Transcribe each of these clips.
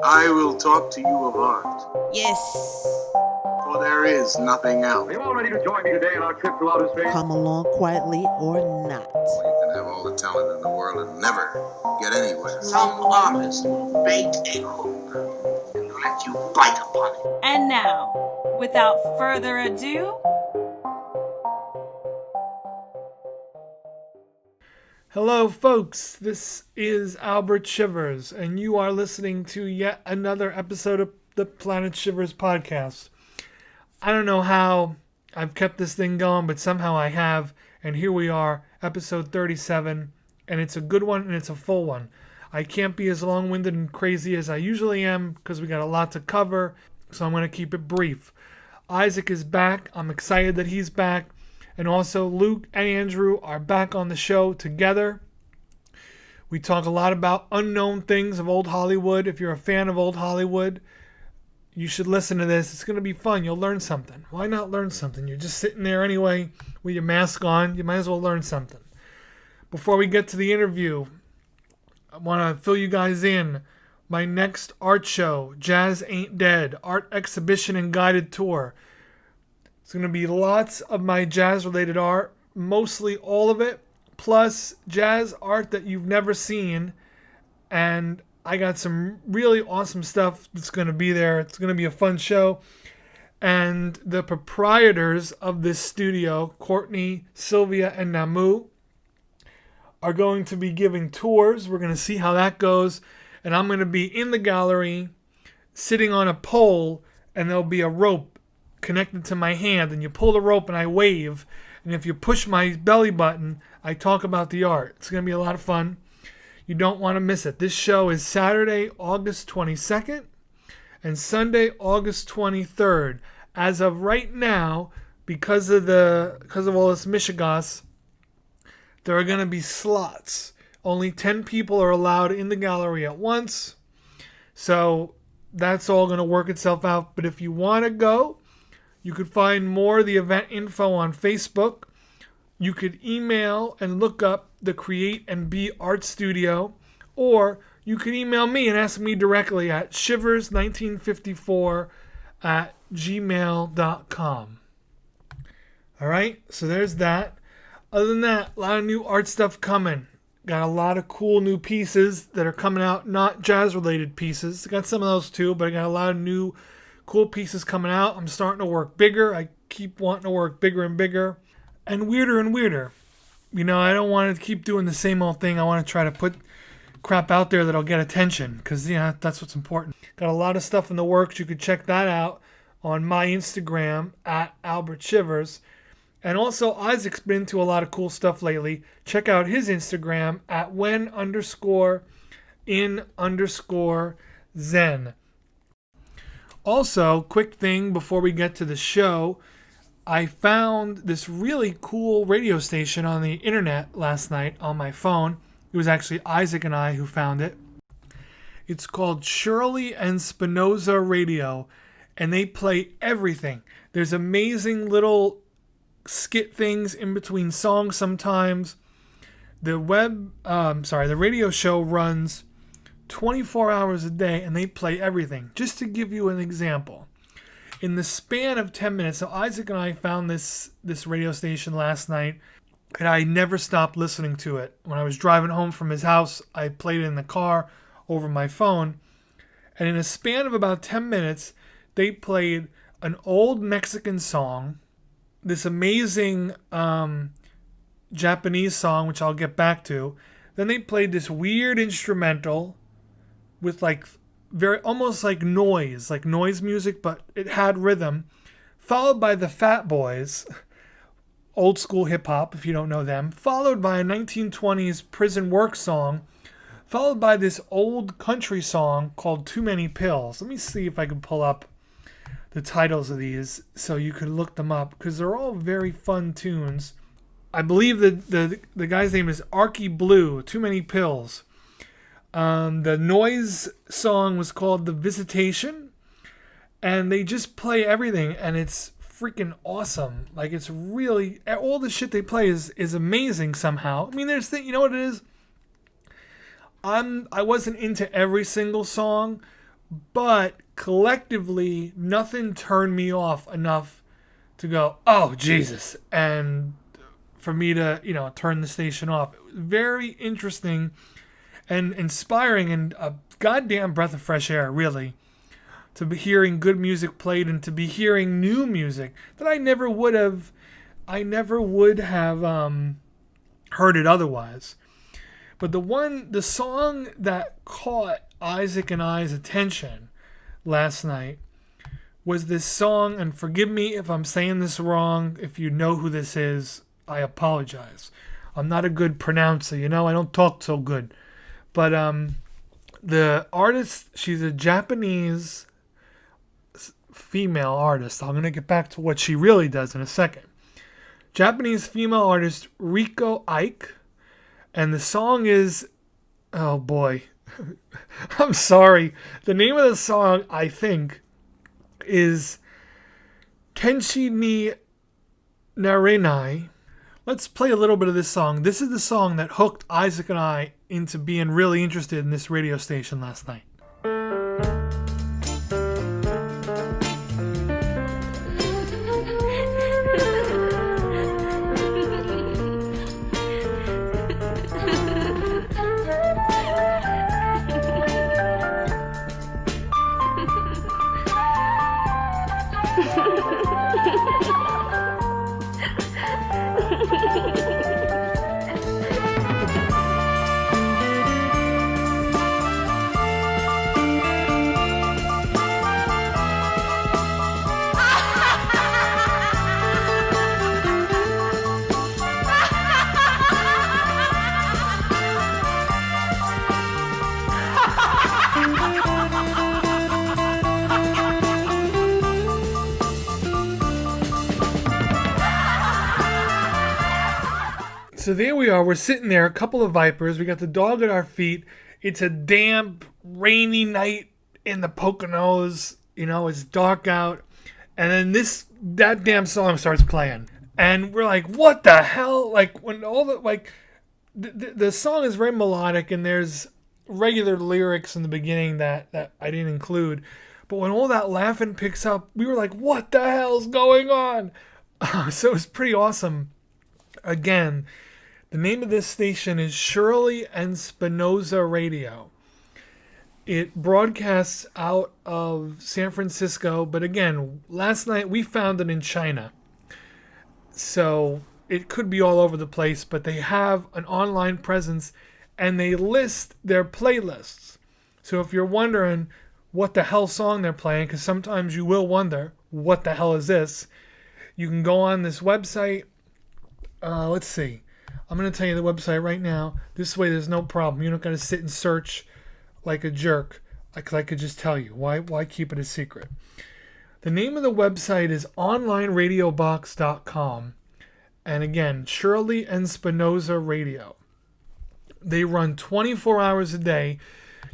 I will talk to you of art. Yes. For there is nothing else. Are you all ready to join me today on our trip to outer space? Come along quietly or not. You can have all the talent in the world and never get anywhere. Some artist will bait a hook and let you bite upon it. And now, without further ado, hello folks, this is Albert Shivers, and you are listening to yet another episode of the Planet Shivers Podcast. I don't know how I've kept this thing going, but somehow I have, and here we are, episode 37, and it's a good one and it's a full one. I can't be as long-winded and crazy as I usually am because we got a lot to cover, so I'm going to keep it brief. Isaac is back. I'm excited that he's back. And also Luke and Andrew are back on the show together. We talk a lot about unknown things of old Hollywood. If you're a fan of old Hollywood, you should listen to this. It's going to be fun. You'll learn something. Why not learn something? You're just sitting there anyway with your mask on. You might as well learn something. Before we get to the interview, I want to fill you guys in. My next art show, Jazz Ain't Dead, art exhibition and guided tour. It's going to be lots of my jazz-related art, mostly all of it, plus jazz art that you've never seen. And I got some really awesome stuff that's going to be there. It's going to be a fun show. And the proprietors of this studio, Courtney, Sylvia, and Namu, are going to be giving tours. We're going to see how that goes. And I'm going to be in the gallery, sitting on a pole, and there'll be a rope connected to my hand, and you pull the rope and I wave, and if you push my belly button, I talk about the art. It's going to be a lot of fun. You don't want to miss it. This show is Saturday, August 22nd and Sunday, August 23rd. As of right now, because of all this Michigas, there are going to be slots. Only 10 people are allowed in the gallery at once. So that's all going to work itself out. But if you want to go, you could find more of the event info on Facebook. You could email and look up the Create and Be Art Studio, or you could email me and ask me directly at shivers1954@gmail.com. All right, so there's that. Other than that, a lot of new art stuff coming. Got a lot of cool new pieces that are coming out, not jazz-related pieces. I got some of those too, but I got a lot of new cool pieces coming out. I'm starting to work bigger. I keep wanting to work bigger and bigger and weirder. You know, I don't want to keep doing the same old thing. I want to try to put crap out there that'll get attention because, yeah, that's what's important. Got a lot of stuff in the works. You could check that out on my Instagram at Albert Shivers. And also, Isaac's been to a lot of cool stuff lately. Check out his Instagram at when_in_zen. Also, quick thing before we get to the show, I found this really cool radio station on the internet last night on my phone. It was actually Isaac and I who found it. It's called Shirley and Spinoza Radio, and they play everything. There's amazing little skit things in between songs sometimes. The radio show runs 24 hours a day, and they play everything. Just to give you an example, in the span of 10 minutes, so Isaac and I found this radio station last night, and I never stopped listening to it. When I was driving home from his house, I played it in the car over my phone, and in a span of about 10 minutes, they played an old Mexican song, this amazing Japanese song, which I'll get back to. Then they played this weird instrumental with like almost like noise music, but it had rhythm, followed by the Fat Boys, old school hip hop if you don't know them, followed by a 1920s prison work song, followed by this old country song called Too Many Pills. Let me see if I can pull up the titles of these so you can look them up, because they're all very fun tunes. I believe that the guy's name is Arky Blue, Too Many Pills. The noise song was called The Visitation, and they just play everything, and it's freaking awesome. Like, it's really, all the shit they play is amazing somehow. I mean, you know what it is? I wasn't into every single song, but collectively, nothing turned me off enough to go, oh, Jesus, and for me to, turn the station off. It was very interesting and inspiring and a goddamn breath of fresh air, really, to be hearing good music played and to be hearing new music that I never would have heard it otherwise. But the song that caught Isaac and I's attention last night was this song, and forgive me if I'm saying this wrong. If you know who this is, I apologize. I'm not a good pronouncer, I don't talk so good. But the artist, she's a Japanese female artist. I'm going to get back to what she really does in a second. Japanese female artist Riko Ike. And the song is, oh boy, I'm sorry. The name of the song, I think, is Tenshi ni Narenai. Let's play a little bit of this song. This is the song that hooked Isaac and I into being really interested in this radio station last night. So there we are. We're sitting there, a couple of vipers. We got the dog at our feet. It's a damp, rainy night in the Poconos. It's dark out. And then that damn song starts playing. And we're like, what the hell? Like, when all the song is very melodic and there's regular lyrics in the beginning that I didn't include. But when all that laughing picks up, we were like, what the hell's going on? So it was pretty awesome. Again, the name of this station is Shirley and Spinoza Radio. It broadcasts out of San Francisco, but again, last night we found it in China. So it could be all over the place, but they have an online presence and they list their playlists. So if you're wondering what the hell song they're playing, because sometimes you will wonder, what the hell is this? You can go on this website. Let's see. I'm going to tell you the website right now. This way there's no problem. You don't got to sit and search like a jerk. Because I could just tell you. Why keep it a secret? The name of the website is onlineradiobox.com. And again, Shirley and Spinoza Radio. They run 24 hours a day.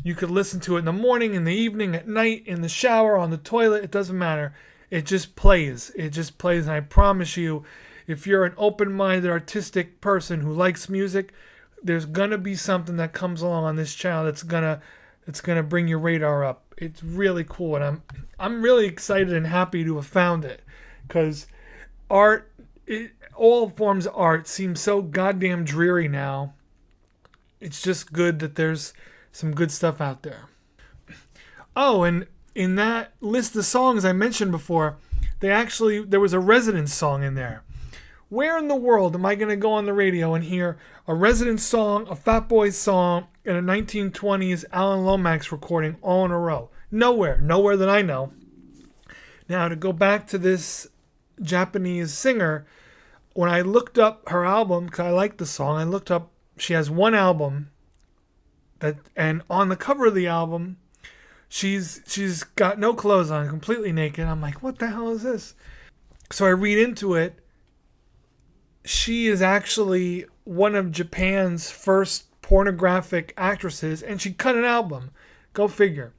You could listen to it in the morning, in the evening, at night, in the shower, on the toilet. It doesn't matter. It just plays. It just plays. And I promise you, if you're an open-minded, artistic person who likes music, there's gonna be something that comes along on this channel that's gonna bring your radar up. It's really cool, and I'm really excited and happy to have found it, because all forms of art seem so goddamn dreary now. It's just good that there's some good stuff out there. Oh, and in that list of songs I mentioned before, there was a Residence song in there. Where in the world am I going to go on the radio and hear a Residence song, a Fat Boys song, and a 1920s Alan Lomax recording all in a row? Nowhere that I know. Now, to go back to this Japanese singer, when I looked up her album, because I liked the song, she has one album, and on the cover of the album, she's got no clothes on, completely naked. I'm like, what the hell is this? So I read into it. She is actually one of Japan's first pornographic actresses, and she cut an album. Go figure.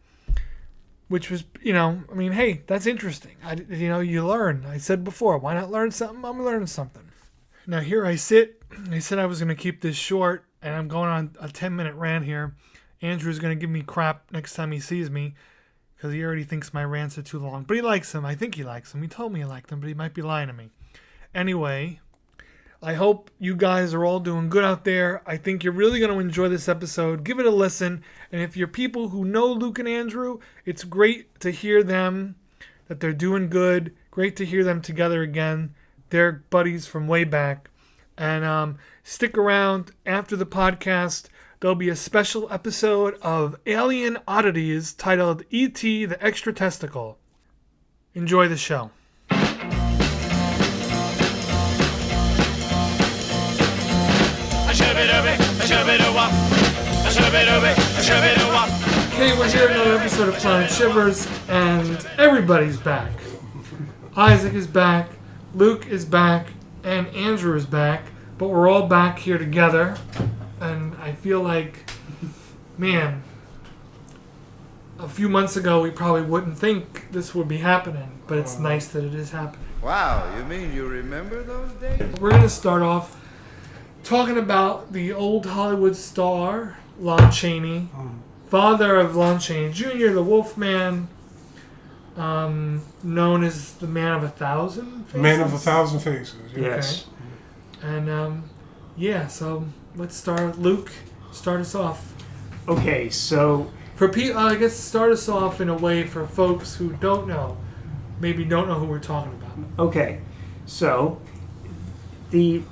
Which was, hey, that's interesting. You learn. I said before, why not learn something? I'm learning something. Now here I sit. I said I was going to keep this short, and I'm going on a 10-minute rant here. Andrew's going to give me crap next time he sees me, because he already thinks my rants are too long. But he likes them. I think he likes them. He told me he liked them, but he might be lying to me. Anyway, I hope you guys are all doing good out there. I think you're really going to enjoy this episode. Give it a listen. And if you're people who know Luke and Andrew, it's great to hear them, that they're doing good. Great to hear them together again. They're buddies from way back. And stick around after the podcast. There'll be a special episode of Alien Oddities titled E.T. the Extra Testicle. Enjoy the show. Okay, we're here another episode of Planet Shivers, and everybody's back. Isaac is back, Luke is back, and Andrew is back, but we're all back here together, and I feel like, man, a few months ago we probably wouldn't think this would be happening, but it's nice that it is happening. Wow, you mean you remember those days? We're going to start off talking about the old Hollywood star, Lon Chaney, father of Lon Chaney Jr., the Wolfman, known as the Man of 1,000 Faces. Man of 1,000 Faces. Yes. Okay. And, so let's start. Luke, start us off. Okay, so... For people, I guess start us off in a way for folks who maybe don't know who we're talking about. Okay, so the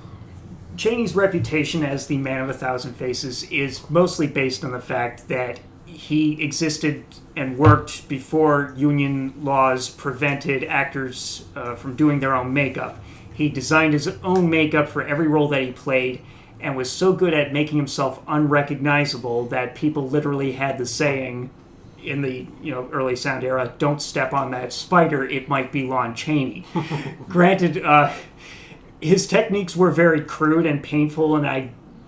Chaney's reputation as the Man of 1,000 Faces is mostly based on the fact that he existed and worked before union laws prevented actors from doing their own makeup. He designed his own makeup for every role that he played and was so good at making himself unrecognizable that people literally had the saying in the early sound era, "Don't step on that spider, it might be Lon Chaney." Granted, his techniques were very crude and painful, and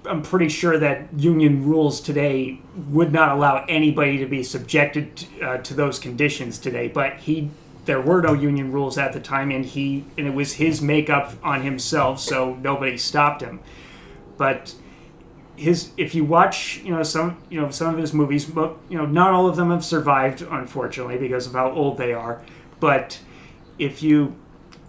I'm pretty sure that union rules today would not allow anybody to be subjected to those conditions today. But there were no union rules at the time, and it was his makeup on himself, so nobody stopped him. But if you watch some of his movies, not all of them have survived, unfortunately, because of how old they are. But if you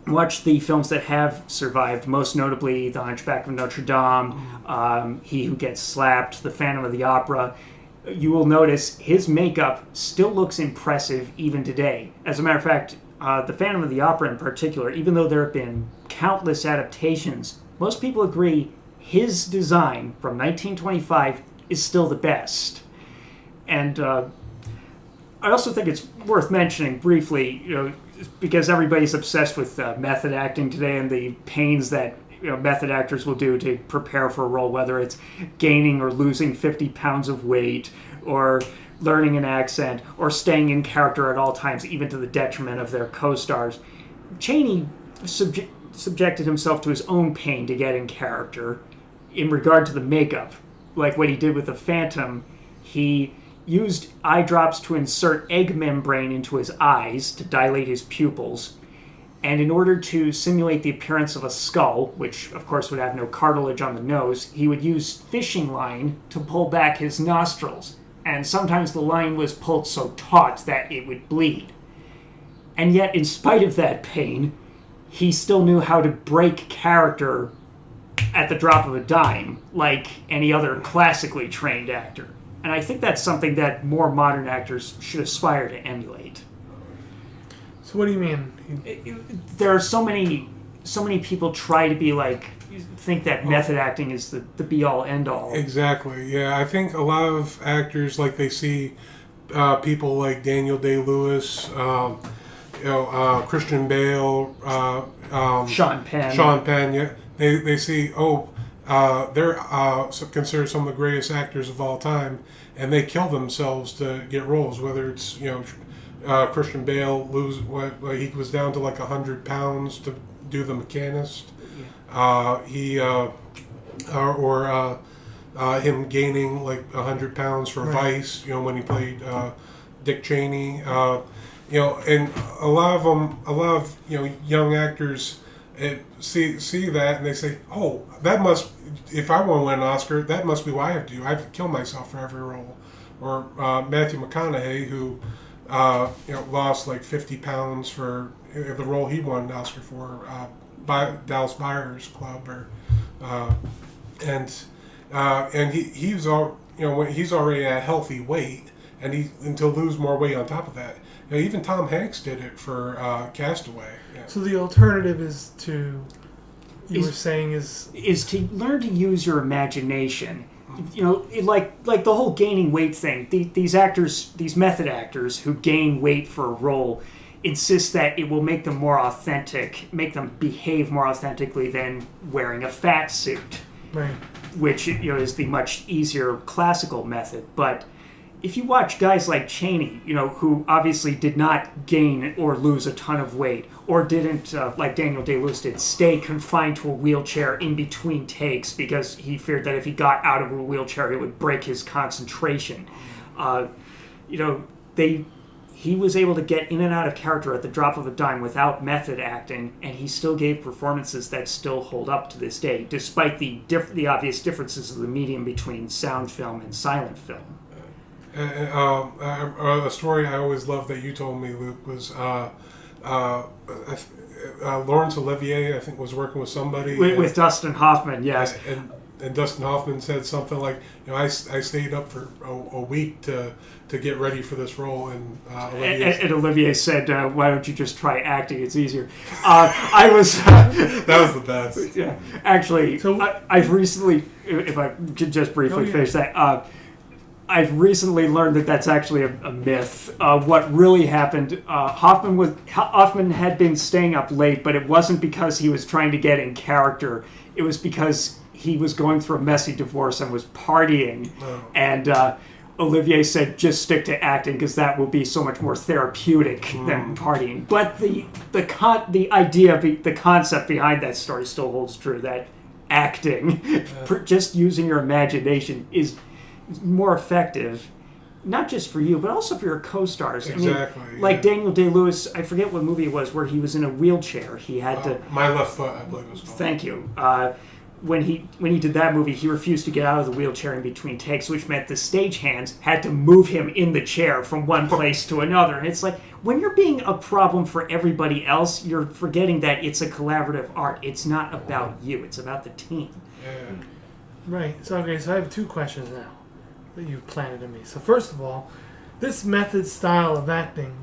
watch the films that have survived, most notably The Hunchback of Notre Dame, He Who Gets Slapped, The Phantom of the Opera, you will notice his makeup still looks impressive even today. As a matter of fact, The Phantom of the Opera in particular, even though there have been countless adaptations, most people agree his design from 1925 is still the best. And I also think it's worth mentioning briefly, because everybody's obsessed with method acting today and the pains that method actors will do to prepare for a role, whether it's gaining or losing 50 pounds of weight, or learning an accent, or staying in character at all times, even to the detriment of their co-stars. Chaney subjected himself to his own pain to get in character in regard to the makeup. Like what he did with the Phantom, he used eye drops to insert egg membrane into his eyes to dilate his pupils, and in order to simulate the appearance of a skull, which of course would have no cartilage on the nose, he would use fishing line to pull back his nostrils, and sometimes the line was pulled so taut that it would bleed. And yet, in spite of that pain, he still knew how to break character at the drop of a dime, like any other classically trained actor. And I think that's something that more modern actors should aspire to emulate. So what do you mean? There are so many people try to be think that method acting is the be-all, end-all. Exactly, yeah. I think a lot of actors, they see people like Daniel Day-Lewis, Christian Bale, Sean Penn. Sean Penn, yeah. They see, they're considered some of the greatest actors of all time, and they kill themselves to get roles. Whether it's Christian Bale he was down to 100 pounds to do The Mechanist. Yeah. Him gaining 100 pounds for Vice. When he played Dick Cheney. And a lot of young actors see that and they say, "Oh, that must. If I want to win an Oscar, that must be what I have to do. I have to kill myself for every role." Or Matthew McConaughey, who lost like 50 pounds for the role he won an Oscar for, by Dallas Buyers Club, and he's already at a healthy weight, and to lose more weight on top of that. Even Tom Hanks did it for Castaway. Yeah. So the alternative is to, is to learn to use your imagination. Like the whole gaining weight thing. These actors, these method actors who gain weight for a role, insist that it will make them more authentic, make them behave more authentically than wearing a fat suit, right? Which is the much easier classical method. But if you watch guys like Chaney, who obviously did not gain or lose a ton of weight, or didn't, like Daniel Day-Lewis did, stay confined to a wheelchair in between takes because he feared that if he got out of a wheelchair, it would break his concentration. He was able to get in and out of character at the drop of a dime without method acting, and he still gave performances that still hold up to this day, despite the obvious differences of the medium between sound film and silent film. A story I always loved that you told me, Luke, was Laurence Olivier, I think, was working with somebody. With Dustin Hoffman, yes. And Dustin Hoffman said something like, I stayed up for a week to get ready for this role. And Olivier said, why don't you just try acting? It's easier. That was the best. Yeah. Actually, so, I've recently, if I could just briefly finish that, I've recently learned that that's actually a myth. What really happened, Hoffman had been staying up late, but it wasn't because he was trying to get in character. It was because he was going through a messy divorce and was partying. Oh. And Olivier said, just stick to acting because that will be so much more therapeutic than partying. But the concept behind that story still holds true, that acting, just using your imagination, is more effective, not just for you, but also for your co-stars. Exactly. I mean, like Daniel Day-Lewis, I forget what movie it was, where he was in a wheelchair. He had to... My Left Foot, I believe it was called. Thank you. When he did that movie, he refused to get out of the wheelchair in between takes, which meant the stagehands had to move him in the chair from one place to another. And it's like, when you're being a problem for everybody else, you're forgetting that it's a collaborative art. It's not about you. It's about the team. Yeah. Right. So I have two questions now that you've planted in me. So first of all, this method style of acting,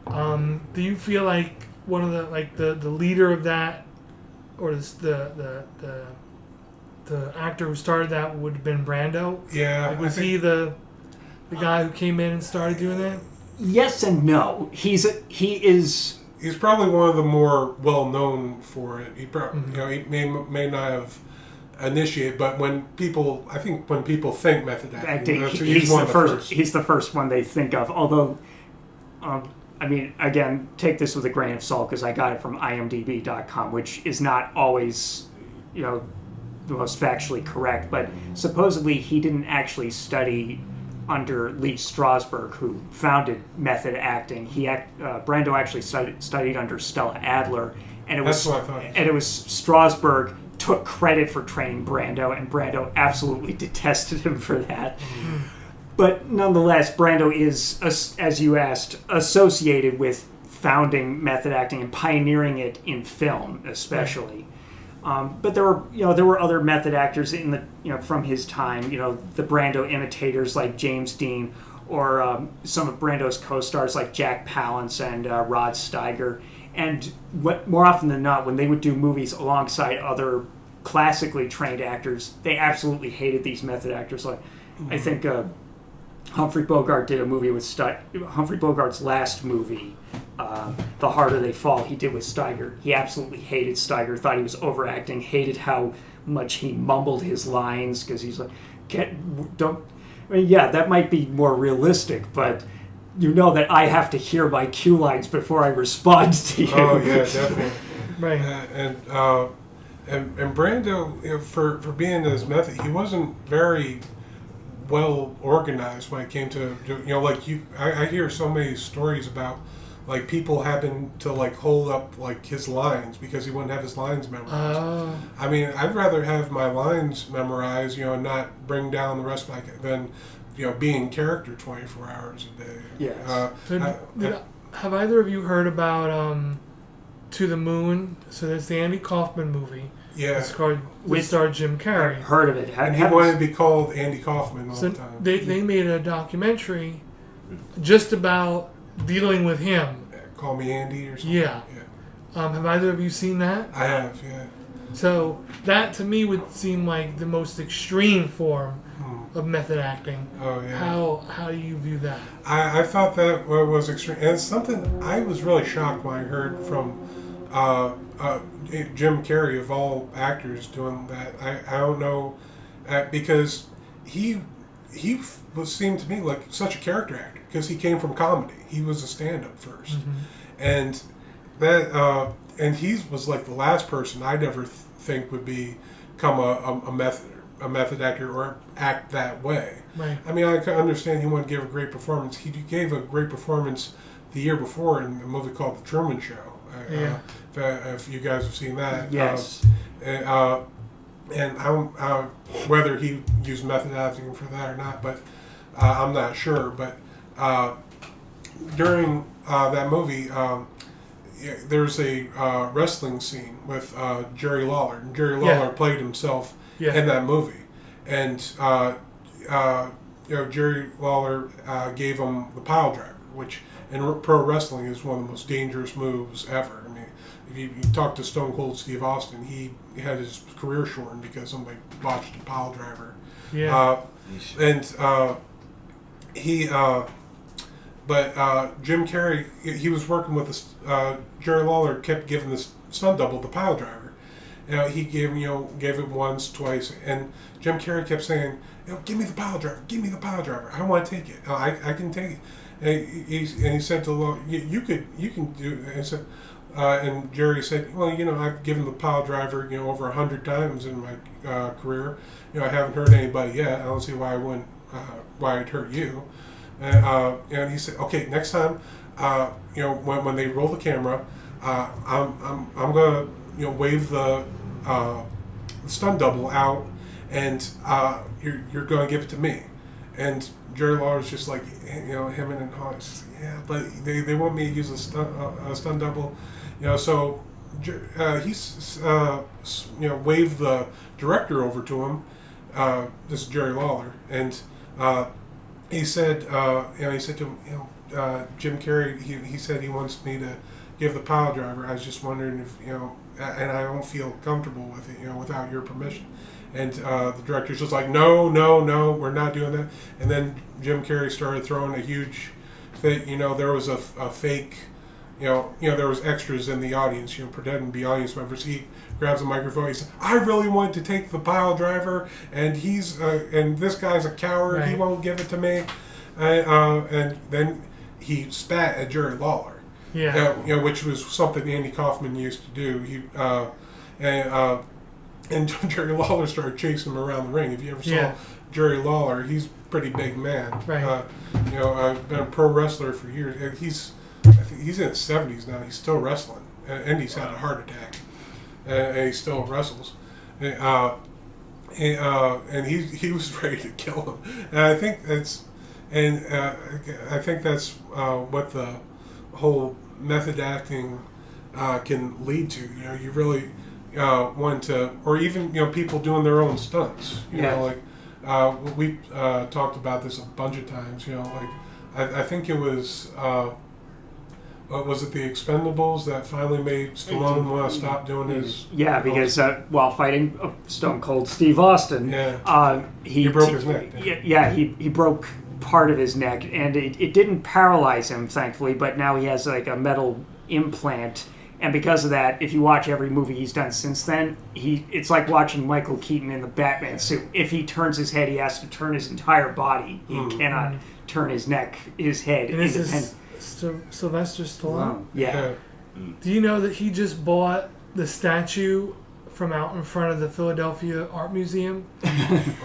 do you feel like one of the leader of that, or the actor who started that would have been Brando? Yeah. Was he the guy who came in and started doing that? Yes and no. He is. He's probably one of the more well known for it. He he may not have initiated, but when people think method acting, he's the first. He's the first one they think of. Although, again, take this with a grain of salt because I got it from IMDb.com, which is not always, the most factually correct. But supposedly he didn't actually study under Lee Strasberg, who founded method acting. Brando actually studied under Stella Adler, and it was Strasberg took credit for training Brando, and Brando absolutely detested him for that. Mm-hmm. But nonetheless, Brando is, as you asked, associated with founding method acting and pioneering it in film, especially. But there were other method actors from his time. The Brando imitators like James Dean, or some of Brando's co-stars like Jack Palance and Rod Steiger. And more often than not, when they would do movies alongside other classically trained actors, they absolutely hated these method actors. Like, I think Humphrey Bogart did a movie with Humphrey Bogart's last movie, The Harder They Fall, he did with Steiger. He absolutely hated Steiger, thought he was overacting, hated how much he mumbled his lines, because he's like, that might be more realistic, but that I have to hear my cue lines before I respond to you. Oh yeah, definitely. Right. And Brando, for being his method, he wasn't very well organized when it came to I hear so many stories about like people having to like hold up like his lines because he wouldn't have his lines memorized. I mean, I'd rather have my lines memorized, and not bring down the rest of my than being in character 24 hours a day. Yes. Have either of you heard about To the Moon? So there's the Andy Kaufman movie. Yeah. It's called with star Jim Carrey. Heard of it. And he wanted to be called Andy Kaufman all the time. They made a documentary just about dealing with him. Call Me Andy or something. Yeah. Have either of you seen that? I have, yeah. So that to me would seem like the most extreme form of method acting. Oh, yeah. How do you view that? I thought that was extreme. And it's something I was really shocked when I heard from Jim Carrey, of all actors, doing that. I don't know, because he seemed to me like such a character actor, because he came from comedy. He was a stand-up first. And that and he was like the last person I'd ever think would become a method actor or act that way. Right. I mean, I can understand he wanted to give a great performance. He gave a great performance the year before in a movie called The Truman Show. If you guys have seen that. Yes. And whether he used method acting for that or not, but I'm not sure. But during that movie, there's a wrestling scene with Jerry Lawler, and Jerry Lawler played himself in that movie, and Jerry Lawler gave him the pile driver, which in pro wrestling is one of the most dangerous moves ever. I mean, if you talk to Stone Cold Steve Austin, he had his career shortened because somebody botched a pile driver. But Jim Carrey, he was working with this. Jerry Lawler kept giving this stunt double the pile driver. He gave it once, twice, and Jim Carrey kept saying, "Give me the pile driver, give me the pile driver. I want to take it. I can take it." And he said to Lawler, "You can do it." And Jerry said, "Well, I've given the pile driver, over 100 times in my career. I haven't hurt anybody yet. I don't see why I'd hurt you." And he said, "Okay, next time, when they roll the camera, I'm gonna wave the stunt double out, and you're gonna give it to me." And Jerry Lawler's just like, him and Hans, but they want me to use a stunt double, So he's waved the director over to him. This is Jerry Lawler, and he said, he said to him, Jim Carrey, he said he wants me to give the pile driver. I was just wondering if, and I don't feel comfortable with it, without your permission. And the director's just like, no, we're not doing that. And then Jim Carrey started throwing a huge fit. There was a fake, there was extras in the audience, pretending to be audience members. He grabs a microphone. He says, "I really want to take the pile driver, and and this guy's a coward. Right. He won't give it to me." And then he spat at Jerry Lawler. Which was something Andy Kaufman used to do. And Jerry Lawler started chasing him around the ring. If you ever saw Jerry Lawler, he's a pretty big man. Right. Been a pro wrestler for years. I think he's in his 70s now. He's still wrestling, and he's had a heart attack, and he still wrestles. And he was ready to kill him. And I think that's what the whole method acting can lead to. You really want to, or even people doing their own stunts. We talked about this a bunch of times. I think it was it the Expendables that finally made Stallone want to stop doing his? Yeah, because while fighting Stone Cold Steve Austin, he broke his neck. He broke part of his neck, and it didn't paralyze him, thankfully, but now he has like a metal implant. And because of that, if you watch every movie he's done since then, it's like watching Michael Keaton in the Batman suit. If he turns his head, he has to turn his entire body. He cannot turn his neck, his head. And this is Sylvester Stallone? Yeah. Do you know that he just bought the statue from out in front of the Philadelphia Art Museum?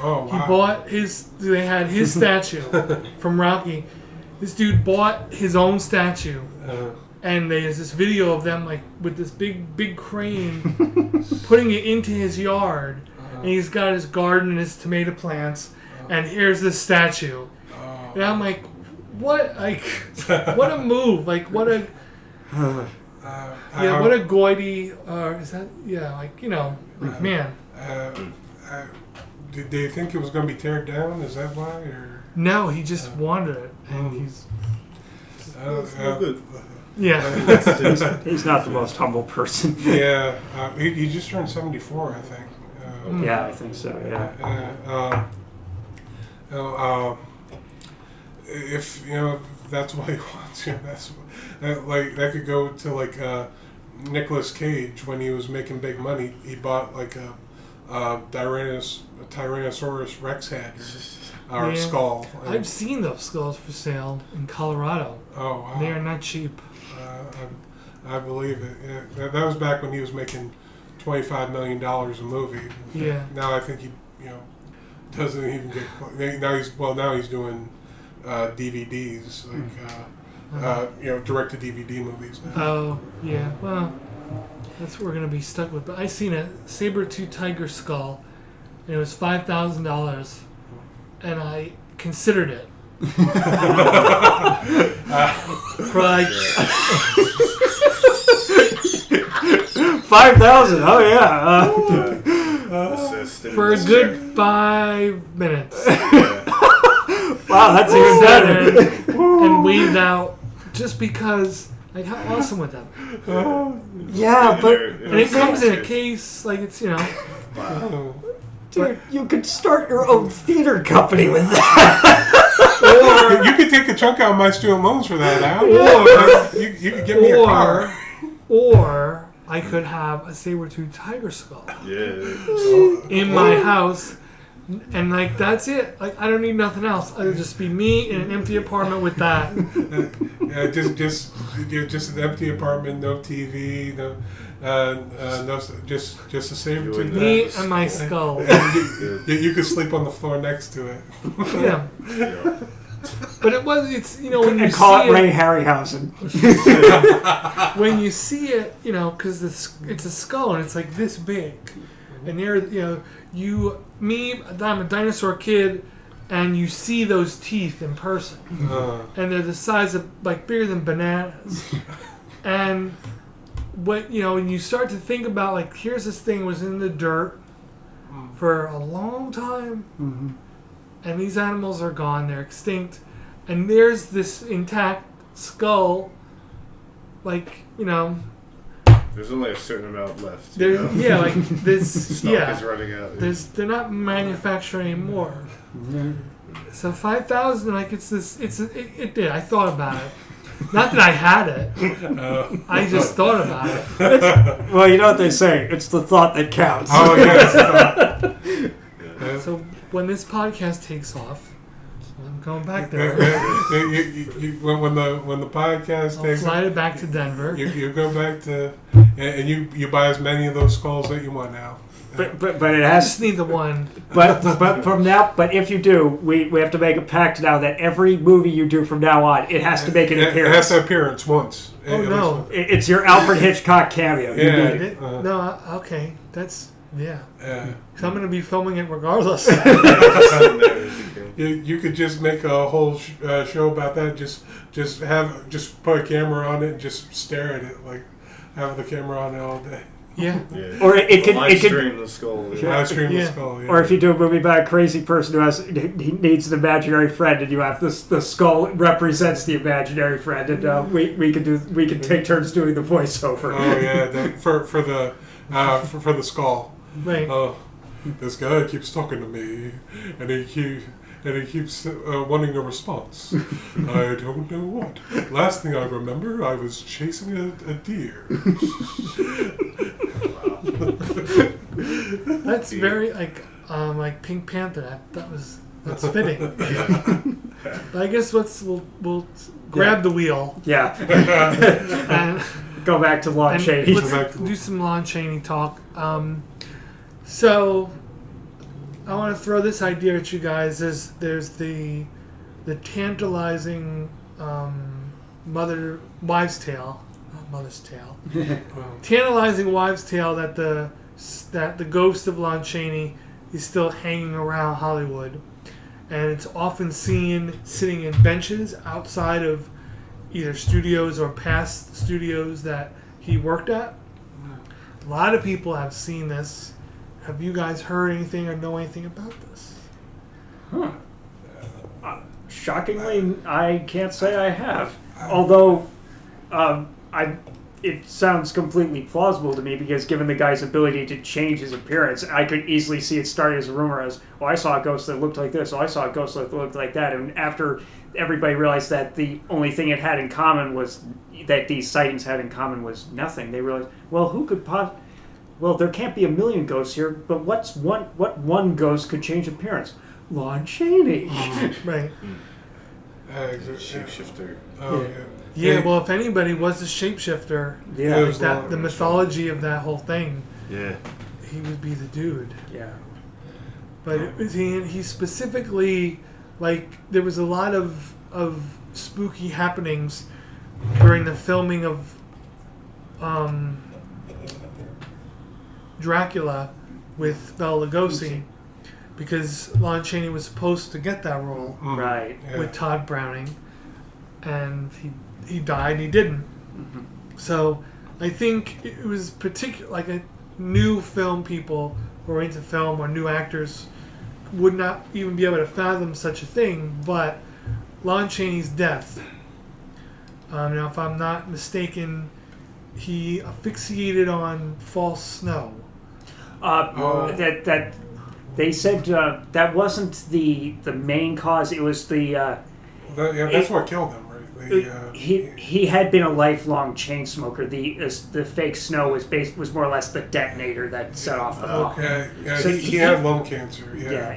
Oh, wow. He bought they had his statue from Rocky. This dude bought his own statue. And there's this video of them with this big crane putting it into his yard. And he's got his garden and his tomato plants. And here's this statue. And I'm like, what? Like, what a move! Like, what a what a goity. Is that like like man. Did they think it was going to be teared down? Is that why? Or No, he just wanted it, and he's. Good. Yeah. He's not the most humble person. Yeah, he just turned 74, I think. Yeah, I think so. Yeah. If that's what he wants, like that could go to like Nicolas Cage when he was making big money. He bought like a Tyrannosaurus Rex head or skull. I've seen those skulls for sale in Colorado. Oh, wow. They are not cheap. I believe it. Yeah, that was back when he was making $25 million a movie. Yeah. Now I think he, doesn't even get. Now he's doing DVDs, like direct to DVD movies now. Oh yeah. Well, that's what we're gonna be stuck with. But I seen a saber-tooth tiger skull, and it was $5,000, and I considered it. For like 5,000. Oh yeah. For a good 5 minutes. Wow, that's even better. And weighed out just because. Like, how awesome would that be? Yeah, but and it comes in a case, like it's Wow. dude, you could start your own theater company with that. Or you could take a chunk out of my student loans for that, Al. Or you could give me a car. Or I could have a saber-tooth tiger skull in my house, and like that's it. Like I don't need nothing else. It'll just be me in an empty apartment with that. Yeah, just an empty apartment, no TV, no, just a saber-tooth. Me and my skull. You could sleep on the floor next to it. Yeah. But it's when you call see it Ray Harryhausen. When you see it, because it's a skull and it's like this big, and I'm a dinosaur kid, and you see those teeth in person, and they're the size of like bigger than bananas, and when you start to think about like here's this thing was in the dirt for a long time. Mm-hmm. And these animals are gone, they're extinct, and there's this intact skull, like, There's only a certain amount left. Yeah, like this, Stock is running out. They're not manufacturing anymore. Mm-hmm. So 5,000, like it did, I thought about it. Not that I had it, I just thought about it. Well, you know what they say, it's the thought that counts. Oh, yeah. So when this podcast takes off, I'm going back there. When the podcast I'll takes fly it back to Denver. You go back to and you buy as many of those skulls that you want now. But it I has. just need the one. But from now, but if you do, we have to make a pact now that every movie you do from now on, it has to make an appearance. It has to appearance once. Oh no! It's your Alfred Hitchcock cameo. Yeah. No, okay, that's Yeah. Because I'm going to be filming it regardless. You could just make a whole show about that. Just put a camera on it and just stare at it, like have the camera on it all day. Yeah. Or it could stream the skull. Live stream the skull. Yeah. Or if you do a movie about a crazy person he needs an imaginary friend, and you have the skull represents the imaginary friend, and we could take turns doing the voiceover. Oh yeah, for the skull. Right. This guy keeps talking to me, and he keeps wanting a response. I don't know what. Last thing I remember, I was chasing a deer. That's very like Pink Panther. That's fitting. I guess we'll grab the wheel. Yeah. And go back to Lon Chaney. Let's do some Lon Chaney talk. So I want to throw this idea at you guys. There's the tantalizing wives' tale, not mother's tale. Tantalizing wives' tale that the ghost of Lon Chaney is still hanging around Hollywood, and it's often seen sitting in benches outside of either studios or past studios that he worked at. A lot of people have seen this. Have you guys heard anything or know anything about this? Shockingly, I can't say I have. Although, it sounds completely plausible to me because given the guy's ability to change his appearance, I could easily see it starting as a rumor as, oh, I saw a ghost that looked like this, oh, I saw a ghost that looked like that. And after everybody realized that the only thing it had in common was, that these sightings had in common was nothing, they realized, well, who could well, there can't be a million ghosts here, but what one ghost could change appearance? Lon Chaney. Right. Shapeshifter. Oh, Yeah, well, if anybody was a shapeshifter, like that, the mythology of that whole thing, he would be the dude. Yeah. But he specifically, like, there was a lot of spooky happenings during the filming of Dracula with Bela Lugosi, because Lon Chaney was supposed to get that role with Todd Browning, and he died and he didn't. So I think it was like a new film people who are into film or new actors would not even be able to fathom such a thing. But Lon Chaney's death, now if I'm not mistaken, he asphyxiated on false snow. That they said that wasn't the main cause. It was the that's what killed him, right? He had been a lifelong chain smoker. The fake snow was more or less the detonator that set off the bomb. Okay. Yeah, So he had lung cancer.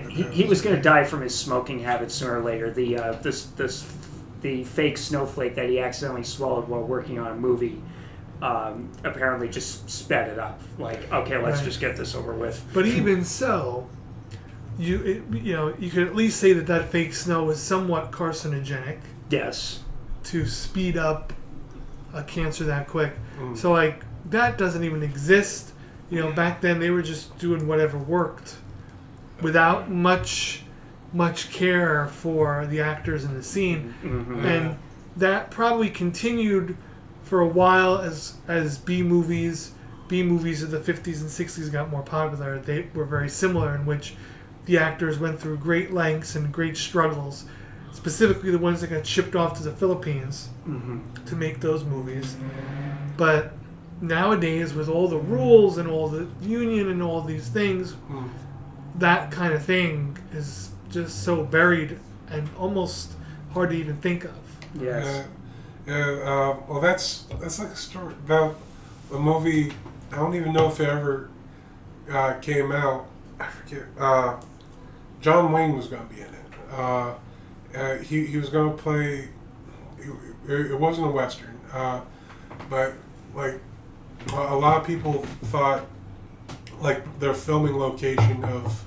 He was going to die from his smoking habits sooner or later. The fake snowflake that he accidentally swallowed while working on a movie apparently just sped it up. Like, okay, let's just get this over with. But even so, you could at least say that fake snow was somewhat carcinogenic. Yes. To speed up a cancer that quick. So, like, that doesn't even exist. Back then they were just doing whatever worked without much care for the actors in the scene. And that probably continued for a while as B movies of the 50s and 60s got more popular. They were very similar, in which the actors went through great lengths and great struggles, specifically the ones that got shipped off to the Philippines to make those movies. But nowadays, with all the rules and all the union and all these things, that kind of thing is just so buried and almost hard to even think of. Yes. Well, that's like a story about a movie. I don't even know if it ever came out. I forget. John Wayne was going to be in it. He was going to play. It wasn't a Western, but like a lot of people thought, like their filming location of.